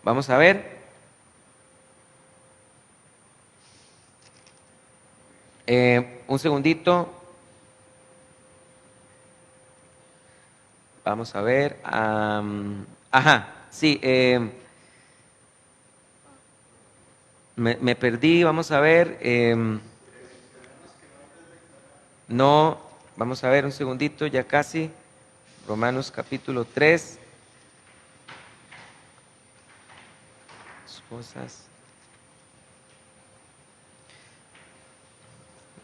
vamos a ver. Un segundito. Vamos a ver. Sí. Me perdí, vamos a ver. No, vamos a ver un segundito, ya casi. Romanos capítulo 3. Cosas.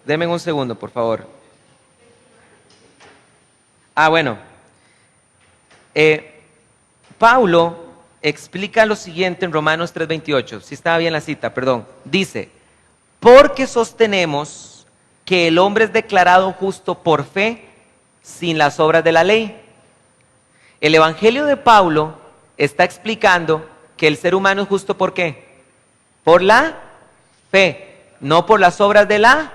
Denme un segundo, por favor. Bueno. Pablo explica lo siguiente en Romanos 3:28, si estaba bien la cita, perdón. Dice, porque sostenemos que el hombre es declarado justo por fe sin las obras de la ley. El Evangelio de Pablo está explicando que el ser humano es justo ¿por qué? Por la fe, no por las obras de la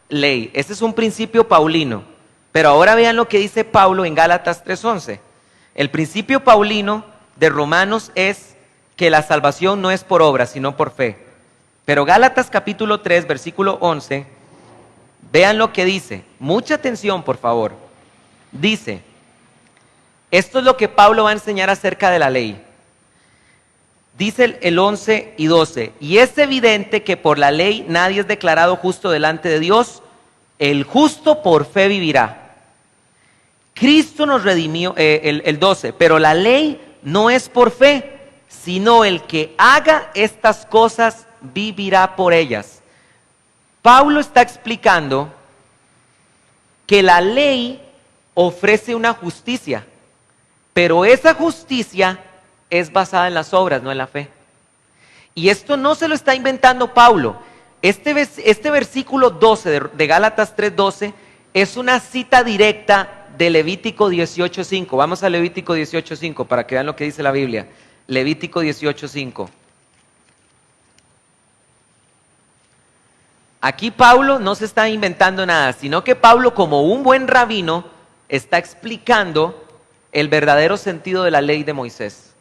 ley. Ese es un principio paulino. Pero ahora vean lo que dice Pablo en Gálatas 3:11. El principio paulino de Romanos es que la salvación no es por obras, sino por fe. Pero Gálatas capítulo 3, versículo 11, vean lo que dice. Mucha atención, por favor. Dice, esto es lo que Pablo va a enseñar acerca de la ley. Dice el 11 y 12, y es evidente que por la ley nadie es declarado justo delante de Dios, el justo por fe vivirá. Cristo nos redimió, el 12, pero la ley no es por fe, sino el que haga estas cosas vivirá por ellas. Pablo está explicando que la ley ofrece una justicia, pero esa justicia es basada en las obras, no en la fe. Y esto no se lo está inventando Pablo. Este versículo 12 de Gálatas 3:12 es una cita directa de Levítico 18:5. Vamos a Levítico 18:5 para que vean lo que dice la Biblia. Levítico 18:5. Aquí Pablo no se está inventando nada, sino que Pablo, como un buen rabino, está explicando el verdadero sentido de la ley de Moisés.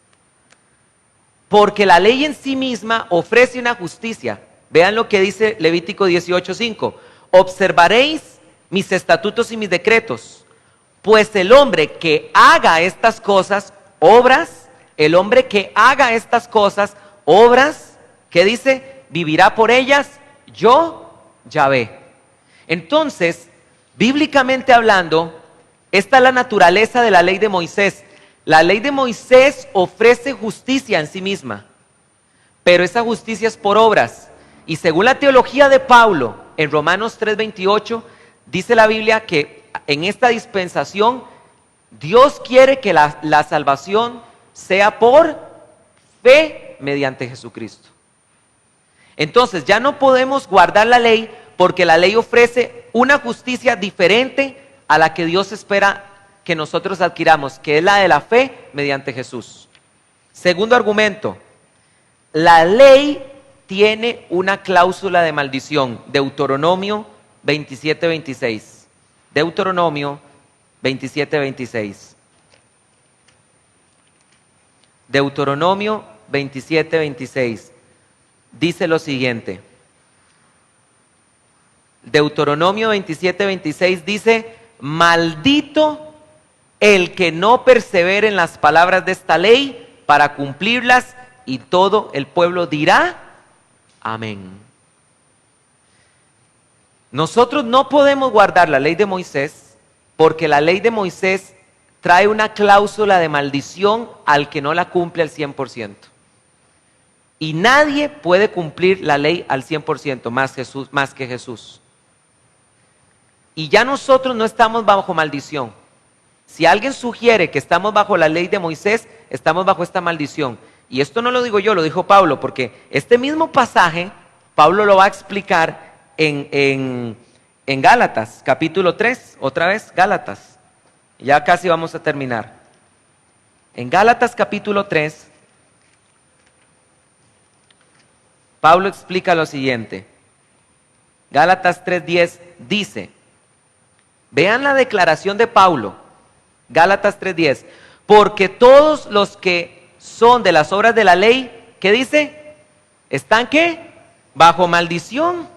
Porque la ley en sí misma ofrece una justicia. Vean lo que dice Levítico 18:5. Observaréis mis estatutos y mis decretos, pues el hombre que haga estas cosas, obras, el hombre que haga estas cosas, obras, ¿qué dice? Vivirá por ellas, yo, Yahvé. Entonces, bíblicamente hablando, esta es la naturaleza de la ley de Moisés. La ley de Moisés ofrece justicia en sí misma, pero esa justicia es por obras. Y según la teología de Pablo, en Romanos 3:28, dice la Biblia que en esta dispensación Dios quiere que la salvación sea por fe mediante Jesucristo. Entonces ya no podemos guardar la ley porque la ley ofrece una justicia diferente a la que Dios espera que nosotros adquiramos, que es la de la fe mediante Jesús. Segundo argumento, la ley tiene una cláusula de maldición. Deuteronomio 27:26. Deuteronomio 27:26. Deuteronomio 27:26. Dice lo siguiente. Deuteronomio 27:26 dice, maldito el que no persevere en las palabras de esta ley para cumplirlas, y todo el pueblo dirá, amén. Nosotros no podemos guardar la ley de Moisés porque la ley de Moisés trae una cláusula de maldición al que no la cumple al 100%. Y nadie puede cumplir la ley al 100% más que Jesús. Y ya nosotros no estamos bajo maldición. Si alguien sugiere que estamos bajo la ley de Moisés, estamos bajo esta maldición. Y esto no lo digo yo, lo dijo Pablo, porque este mismo pasaje, Pablo lo va a explicar en Gálatas, capítulo 3, otra vez, Gálatas. Ya casi vamos a terminar. En Gálatas, capítulo 3, Pablo explica lo siguiente. Gálatas 3:10 dice, vean la declaración de Pablo, Gálatas 3:10, porque todos los que son de las obras de la ley, ¿qué dice? ¿Están qué? Bajo maldición.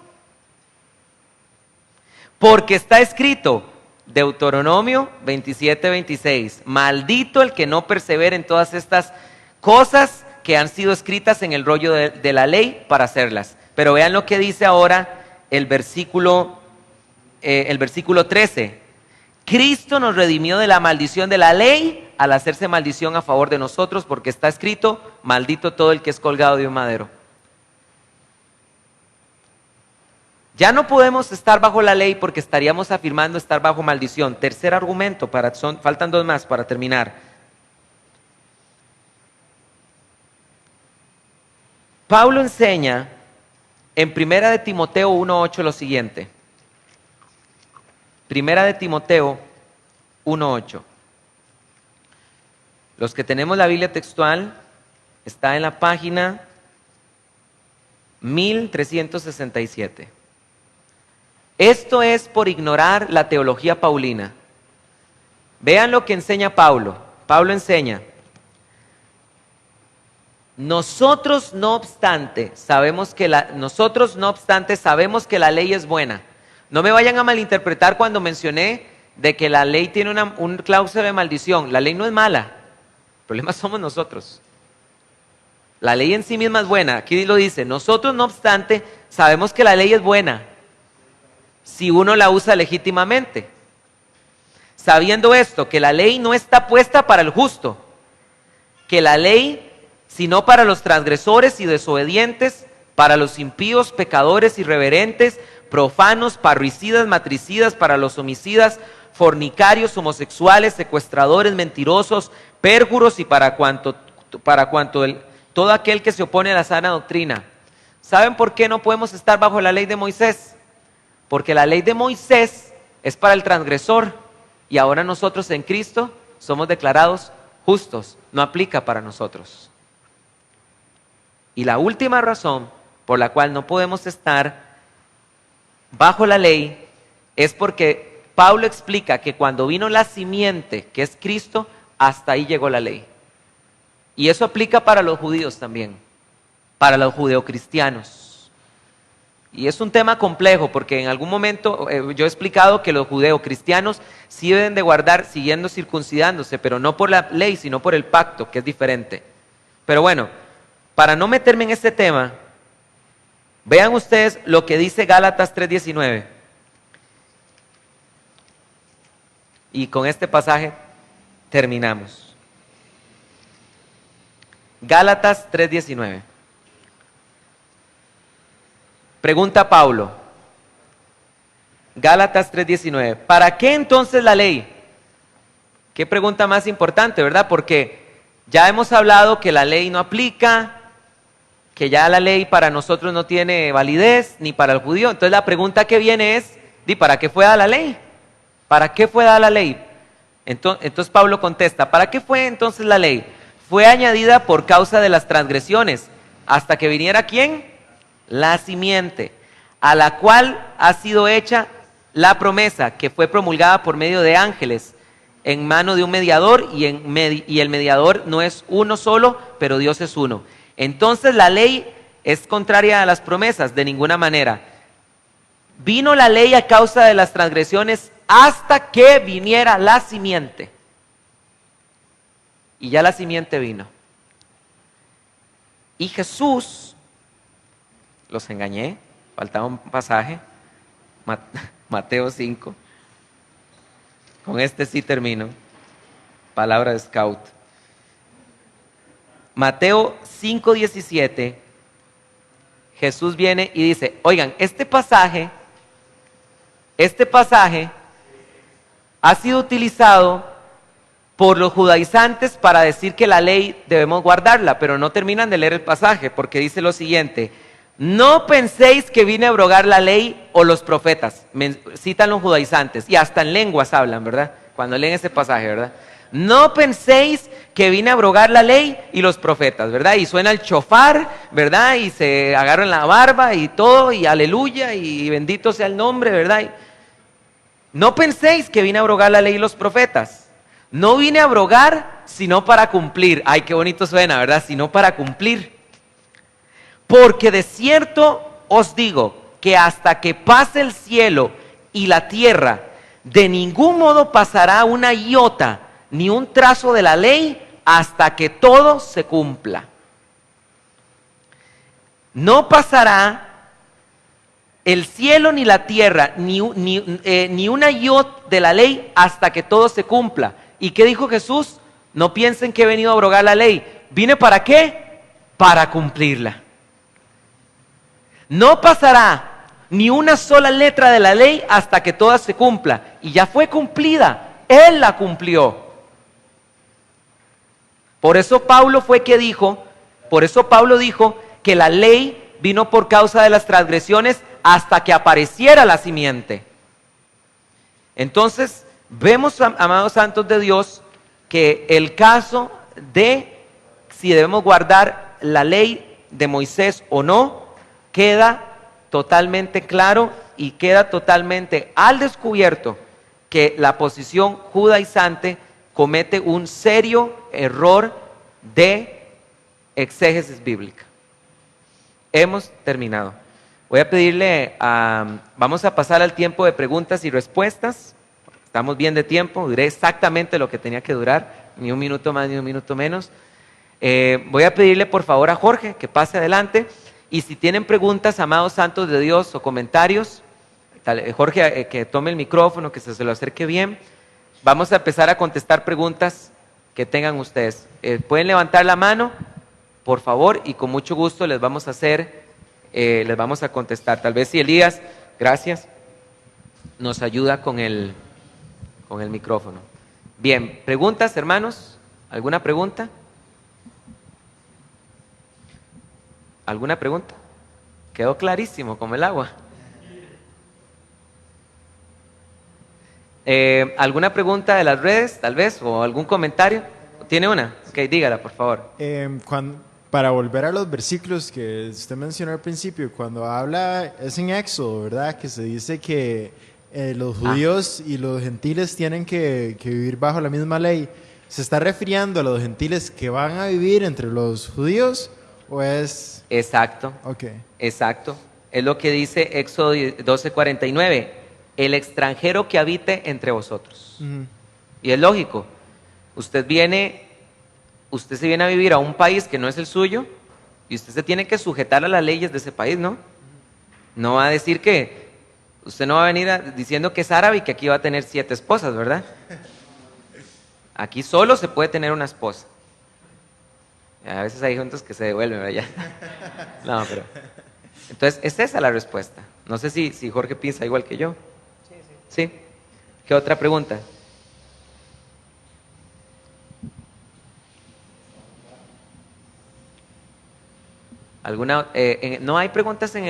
Porque está escrito, Deuteronomio 27:26, maldito el que no persevere en todas estas cosas que han sido escritas en el rollo de la ley para hacerlas. Pero vean lo que dice ahora el versículo 13. Cristo nos redimió de la maldición de la ley al hacerse maldición a favor de nosotros, porque está escrito, maldito todo el que es colgado de un madero. Ya no podemos estar bajo la ley porque estaríamos afirmando estar bajo maldición. Tercer argumento, faltan dos más para terminar. Pablo enseña en Primera de Timoteo 1:8 lo siguiente. Primera de Timoteo 1:8. Los que tenemos la Biblia textual, está en la página 1367. Esto es por ignorar la teología paulina. Vean lo que enseña Pablo. Pablo enseña: nosotros no obstante sabemos que la ley es buena. No me vayan a malinterpretar cuando mencioné de que la ley tiene un cláusula de maldición. La ley no es mala. El problema somos nosotros. La ley en sí misma es buena. Aquí lo dice: nosotros no obstante sabemos que la ley es buena si uno la usa legítimamente. Sabiendo esto, que la ley no está puesta para el justo, que la ley sino para los transgresores y desobedientes, para los impíos, pecadores, irreverentes, profanos, parricidas, matricidas, para los homicidas, fornicarios, homosexuales, secuestradores, mentirosos, pérjuros y todo aquel que se opone a la sana doctrina. ¿Saben por qué no podemos estar bajo la ley de Moisés? Porque la ley de Moisés es para el transgresor y ahora nosotros en Cristo somos declarados justos, no aplica para nosotros. Y la última razón por la cual no podemos estar bajo la ley es porque Pablo explica que cuando vino la simiente, que es Cristo, hasta ahí llegó la ley. Y eso aplica para los judíos también, para los judeocristianos. Y es un tema complejo porque en algún momento yo he explicado que los judeocristianos sí deben de guardar siguiendo circuncidándose, pero no por la ley, sino por el pacto, que es diferente. Pero bueno, para no meterme en este tema, vean ustedes lo que dice Gálatas 3:19. Y con este pasaje terminamos. Gálatas 3:19. Pregunta Pablo. Gálatas 3:19. ¿Para qué entonces la ley? Qué pregunta más importante, ¿verdad? Porque ya hemos hablado que la ley no aplica, que ya la ley para nosotros no tiene validez, ni para el judío. Entonces la pregunta que viene es: ¿para qué fue dada la ley? ¿Para qué fue dada la ley? Entonces Pablo contesta: ¿para qué fue entonces la ley? Fue añadida por causa de las transgresiones, hasta que viniera ¿quién? La simiente, a la cual ha sido hecha la promesa, que fue promulgada por medio de ángeles, en mano de un mediador, y el mediador no es uno solo, pero Dios es uno. Entonces la ley es contraria a las promesas, de ninguna manera. Vino la ley a causa de las transgresiones hasta que viniera la simiente. Y ya la simiente vino. Y Jesús, los engañé, faltaba un pasaje, Mateo 5. Con este sí termino. Palabra de scout. Mateo 5:17, Jesús viene y dice: oigan, este pasaje ha sido utilizado por los judaizantes para decir que la ley debemos guardarla, pero no terminan de leer el pasaje porque dice lo siguiente: no penséis que vine a abrogar la ley o los profetas. Citan los judaizantes y hasta en lenguas hablan, ¿verdad? Cuando leen ese pasaje, ¿verdad? No penséis que vine a abrogar la ley y los profetas, ¿verdad? Y suena el chofar, ¿verdad? Y se agarran la barba y todo, y aleluya, y bendito sea el nombre, ¿verdad? No penséis que vine a abrogar la ley y los profetas. No vine a abrogar, sino para cumplir. Ay, qué bonito suena, ¿verdad? Sino para cumplir. Porque de cierto os digo que hasta que pase el cielo y la tierra, de ningún modo pasará una iota ni un trazo de la ley hasta que todo se cumpla. No pasará el cielo ni la tierra, ni una iota de la ley hasta que todo se cumpla. ¿Y qué dijo Jesús? No piensen que he venido a abrogar la ley. ¿Vine para qué? Para cumplirla. No pasará ni una sola letra de la ley hasta que toda se cumpla. Y ya fue cumplida. Él la cumplió. Por eso Pablo dijo que la ley vino por causa de las transgresiones hasta que apareciera la simiente. Entonces, vemos, amados santos de Dios, que el caso de si debemos guardar la ley de Moisés o no, queda totalmente claro y queda totalmente al descubierto que la posición judaizante comete un serio error de exégesis bíblica. Hemos terminado. Voy a pedirle, vamos a pasar al tiempo de preguntas y respuestas. Estamos bien de tiempo, duré exactamente lo que tenía que durar, ni un minuto más ni un minuto menos. Voy a pedirle por favor a Jorge que pase adelante, y si tienen preguntas, amados santos de Dios, o comentarios, Jorge, que tome el micrófono, que se lo acerque bien. Vamos a empezar a contestar preguntas que tengan ustedes. Pueden levantar la mano, por favor, y con mucho gusto les vamos a contestar. Tal vez si Elías, gracias, nos ayuda con el micrófono. Bien, ¿preguntas, hermanos? ¿Alguna pregunta? ¿Alguna pregunta? Quedó clarísimo como el agua. ¿Alguna pregunta de las redes, tal vez? ¿O algún comentario? ¿Tiene una? Ok, dígala, por favor. Para volver a los versículos que usted mencionó al principio, cuando habla, es en Éxodo, ¿verdad? Que se dice que los judíos y los gentiles tienen que vivir bajo la misma ley. ¿Se está refiriendo a los gentiles que van a vivir entre los judíos o es...? Exacto. Ok. Exacto. Es lo que dice Éxodo 12:49. El extranjero que habite entre vosotros. Uh-huh. Y es lógico. Usted se viene a vivir a un país que no es el suyo y usted se tiene que sujetar a las leyes de ese país, ¿no? No va a decir que usted no va a venir diciendo que es árabe y que aquí va a tener 7 esposas, ¿verdad? Aquí solo se puede tener una esposa. A veces hay juntos que se devuelven, ¿verdad? No, pero... Entonces, es esa la respuesta. No sé si Jorge piensa igual que yo. ¿Sí? ¿Qué otra pregunta? ¿Alguna? No hay preguntas en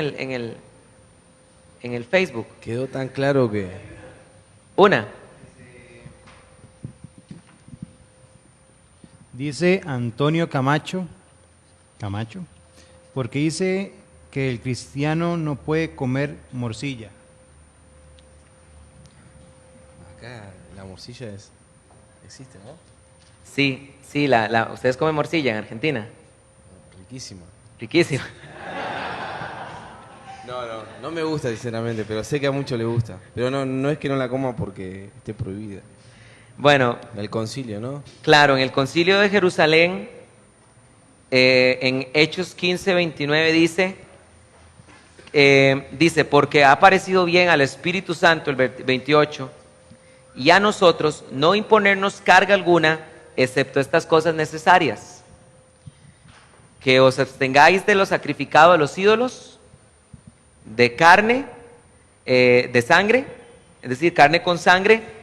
el Facebook. Quedó tan claro que... Una. Dice Antonio Camacho, porque dice que el cristiano no puede comer morcilla. Acá la morcilla existe, ¿no? Sí, ¿ustedes comen morcilla en Argentina? Riquísima. Riquísima. No me gusta sinceramente, pero sé que a muchos les gusta. Pero no es que no la coma porque esté prohibida. Bueno. El concilio, ¿no? Claro, en el concilio de Jerusalén, en Hechos 15:29 dice, porque ha parecido bien al Espíritu Santo, el 28, y a nosotros no imponernos carga alguna, excepto estas cosas necesarias. Que os abstengáis de lo sacrificado a los ídolos, de carne, de sangre, es decir, carne con sangre,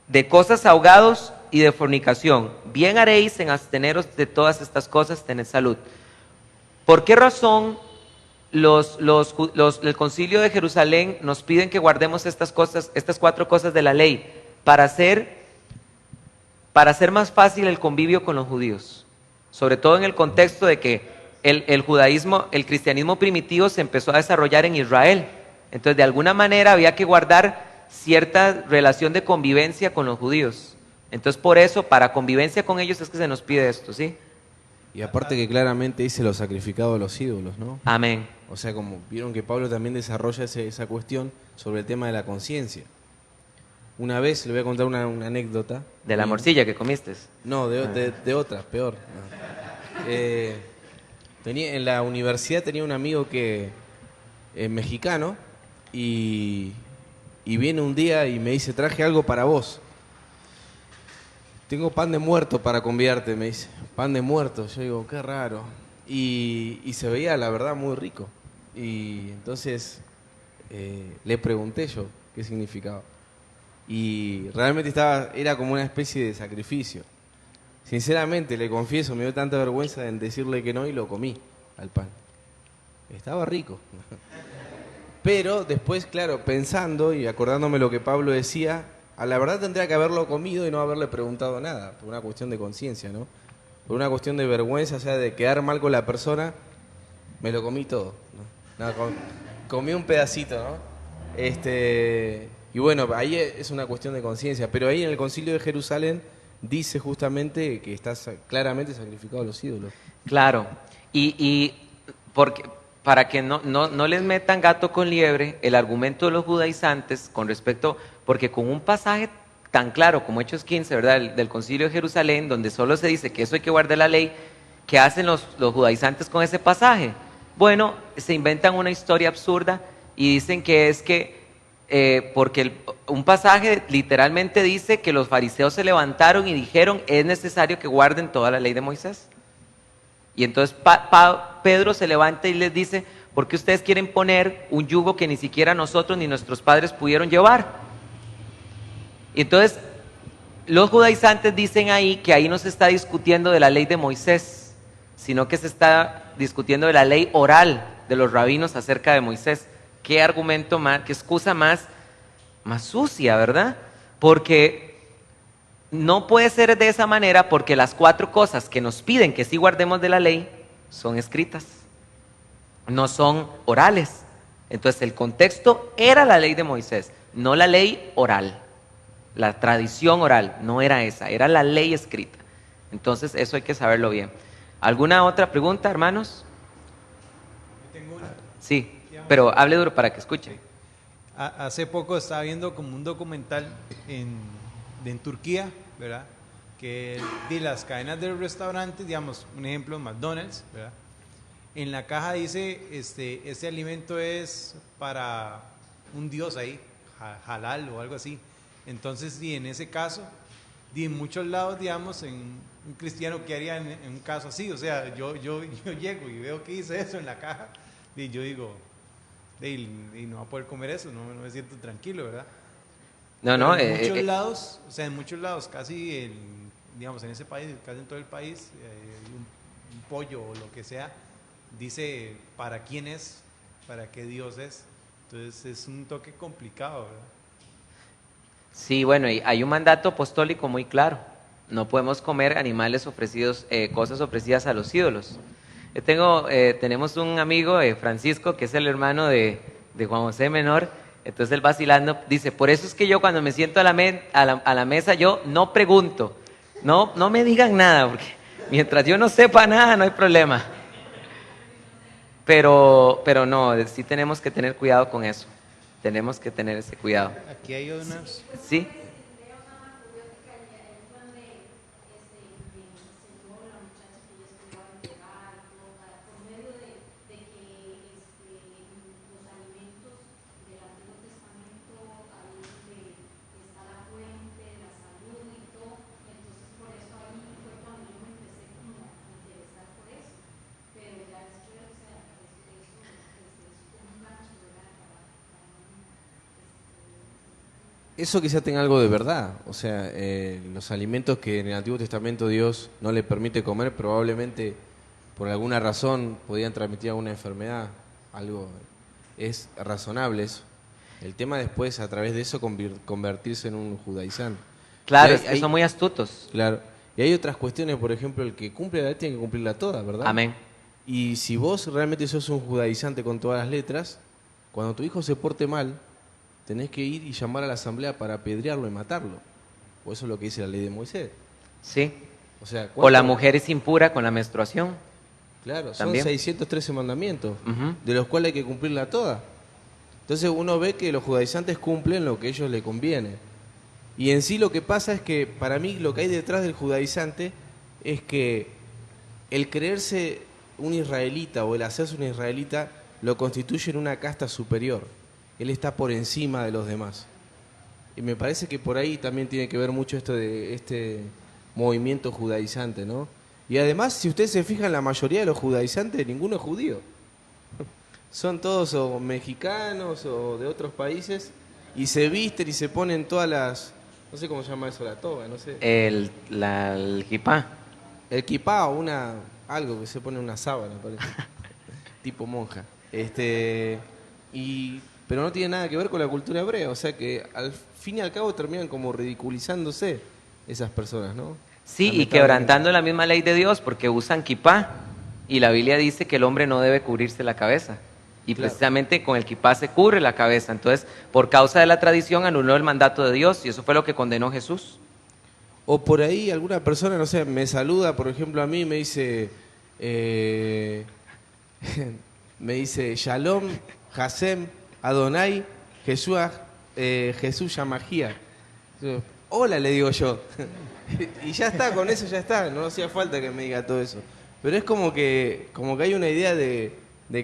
de cosas ahogados y de fornicación. Bien haréis en absteneros de todas estas cosas, tened salud. ¿Por qué razón el concilio de Jerusalén nos piden que guardemos estas cosas, estas 4 cosas de la ley, para hacer más fácil el convivio con los judíos? Sobre todo en el contexto de que el judaísmo, el cristianismo primitivo se empezó a desarrollar en Israel. Entonces, de alguna manera había que guardar cierta relación de convivencia con los judíos. Entonces, por eso, para convivencia con ellos es que se nos pide esto, ¿sí? Y aparte que claramente dice lo sacrificado a los ídolos, ¿no? Amén. O sea, como vieron que Pablo también desarrolla esa cuestión sobre el tema de la conciencia. Una vez, le voy a contar una anécdota. ¿De la morcilla que comiste? No, de otras, peor. No. En la universidad tenía un amigo que es mexicano y viene un día y me dice, traje algo para vos. Tengo pan de muerto para conviarte, me dice. Pan de muerto. Yo digo, qué raro. Y se veía, la verdad, muy rico. Y entonces le pregunté yo qué significaba. Y realmente era como una especie de sacrificio. Sinceramente, le confieso, me dio tanta vergüenza en decirle que no y lo comí al pan. Estaba rico. Pero después, claro, pensando y acordándome lo que Pablo decía, a la verdad tendría que haberlo comido y no haberle preguntado nada, por una cuestión de conciencia, ¿no? Por una cuestión de vergüenza, o sea, de quedar mal con la persona, me lo comí todo, ¿no? No, comí un pedacito, ¿no? Y bueno, ahí es una cuestión de conciencia, pero ahí en el Concilio de Jerusalén dice justamente que está claramente sacrificado a los ídolos. Claro, y porque, para que no les metan gato con liebre, el argumento de los judaizantes con respecto, porque con un pasaje tan claro como Hechos 15, ¿verdad? Del Concilio de Jerusalén, donde solo se dice que eso hay que guardar la ley, ¿qué hacen los judaizantes con ese pasaje? Bueno, se inventan una historia absurda y dicen que es que, porque un pasaje literalmente dice que los fariseos se levantaron y dijeron, es necesario que guarden toda la ley de Moisés. Y entonces Pedro se levanta y les dice, ¿por qué ustedes quieren poner un yugo que ni siquiera nosotros ni nuestros padres pudieron llevar? Y entonces los judaizantes dicen ahí que ahí no se está discutiendo de la ley de Moisés, sino que se está discutiendo de la ley oral de los rabinos acerca de Moisés. Qué argumento más, qué excusa más sucia, ¿verdad? Porque no puede ser de esa manera, porque las 4 cosas que nos piden que sí guardemos de la ley son escritas, no son orales. Entonces el contexto era la ley de Moisés, no la ley oral. La tradición oral no era esa, era la ley escrita. Entonces eso hay que saberlo bien. ¿Alguna otra pregunta, hermanos? Tengo una. Sí, pero hable duro para que escuchen. Hace poco estaba viendo como un documental en Turquía, ¿verdad? Que de las cadenas de restaurantes, digamos, un ejemplo, McDonald's, ¿verdad? En la caja dice, este alimento es para un dios ahí, halal o algo así. Entonces, y en ese caso, y en muchos lados, digamos, en un cristiano, ¿qué haría en un caso así? O sea, yo llego y veo que dice eso en la caja, y yo digo, y no va a poder comer eso, no me siento tranquilo, ¿verdad? No, en muchos lados, o sea, en muchos lados, casi, digamos, en ese país, casi en todo el país, un pollo o lo que sea, dice para quién es, para qué Dios es. Entonces es un toque complicado, ¿verdad? Sí, bueno, y hay un mandato apostólico muy claro. No podemos comer animales ofrecidos, cosas ofrecidas a los ídolos. Tenemos un amigo, Francisco, que es el hermano de Juan José Menor. Entonces él vacilando dice, por eso es que yo cuando me siento a la mesa, yo no pregunto, no me digan nada, porque mientras yo no sepa nada, no hay problema. Pero no, sí tenemos que tener cuidado con eso. Tenemos que tener ese cuidado. Aquí hay unas. ¿Sí? Eso quizá tenga algo de verdad, o sea, los alimentos que en el Antiguo Testamento Dios no le permite comer, probablemente por alguna razón podían transmitir alguna enfermedad, algo es razonable eso. El tema después, a través de eso, convertirse en un judaizante. Claro, Y es que son muy astutos. Claro, y hay otras cuestiones, por ejemplo, el que cumple la ley tiene que cumplirla toda, ¿verdad? Amén. Y si vos realmente sos un judaizante con todas las letras, cuando tu hijo se porte mal, tenés que ir y llamar a la asamblea para apedrearlo y matarlo. O eso es lo que dice la ley de Moisés. Sí. O sea, O la mujer es impura con la menstruación. Claro, son También. 613 mandamientos, Ujú. de los cuales hay que cumplirla toda. Entonces uno ve que los judaizantes cumplen lo que a ellos les conviene. Y en sí lo que pasa es que, para mí, lo que hay detrás del judaizante es que el creerse un israelita o el hacerse un israelita lo constituye en una casta superior. Él está por encima de los demás. Y me parece que por ahí también tiene que ver mucho esto de este movimiento judaizante, ¿no? Y además, si ustedes se fijan, la mayoría de los judaizantes, ninguno es judío. Son todos o mexicanos o de otros países y se visten y se ponen todas las... No sé cómo se llama eso, la toga, no sé. El jipá. El kipá o algo que se pone una sábana, parece. Tipo monja. Pero no tiene nada que ver con la cultura hebrea, o sea que al fin y al cabo terminan como ridiculizándose esas personas, ¿no? Sí, y Lamentablemente. quebrantando la misma ley de Dios, porque usan kipá, y la Biblia dice que el hombre no debe cubrirse la cabeza. Y Claro. precisamente con el kipá se cubre la cabeza. Entonces, por causa de la tradición, anuló el mandato de Dios, y eso fue lo que condenó Jesús. O por ahí alguna persona, no sé, me saluda, por ejemplo, a mí me dice, me dice Shalom, Hasem, Adonai, Jesús, Jesús Yamajía. Yo, hola, le digo yo. Y ya está, con eso ya está, no hacía falta que me diga todo eso. Pero es como que hay una idea de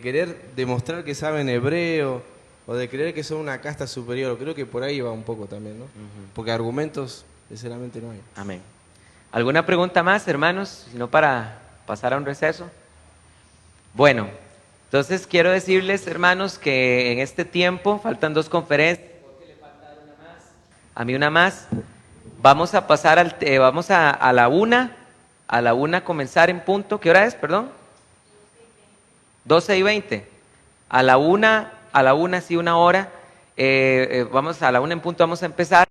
querer demostrar que saben hebreo o de creer que son una casta superior. Creo que por ahí va un poco también, ¿no? Porque argumentos, sinceramente, no hay. Amén. ¿Alguna pregunta más, hermanos? Si no, para pasar a un receso. Bueno, entonces quiero decirles, hermanos, que en este tiempo faltan 2 conferencias. A mí una más. Vamos a pasar vamos a la 1 comenzar en punto. ¿Qué hora es, perdón? 12:20. A la 1, sí, 1 hora. Vamos a la 1 en punto, vamos a empezar.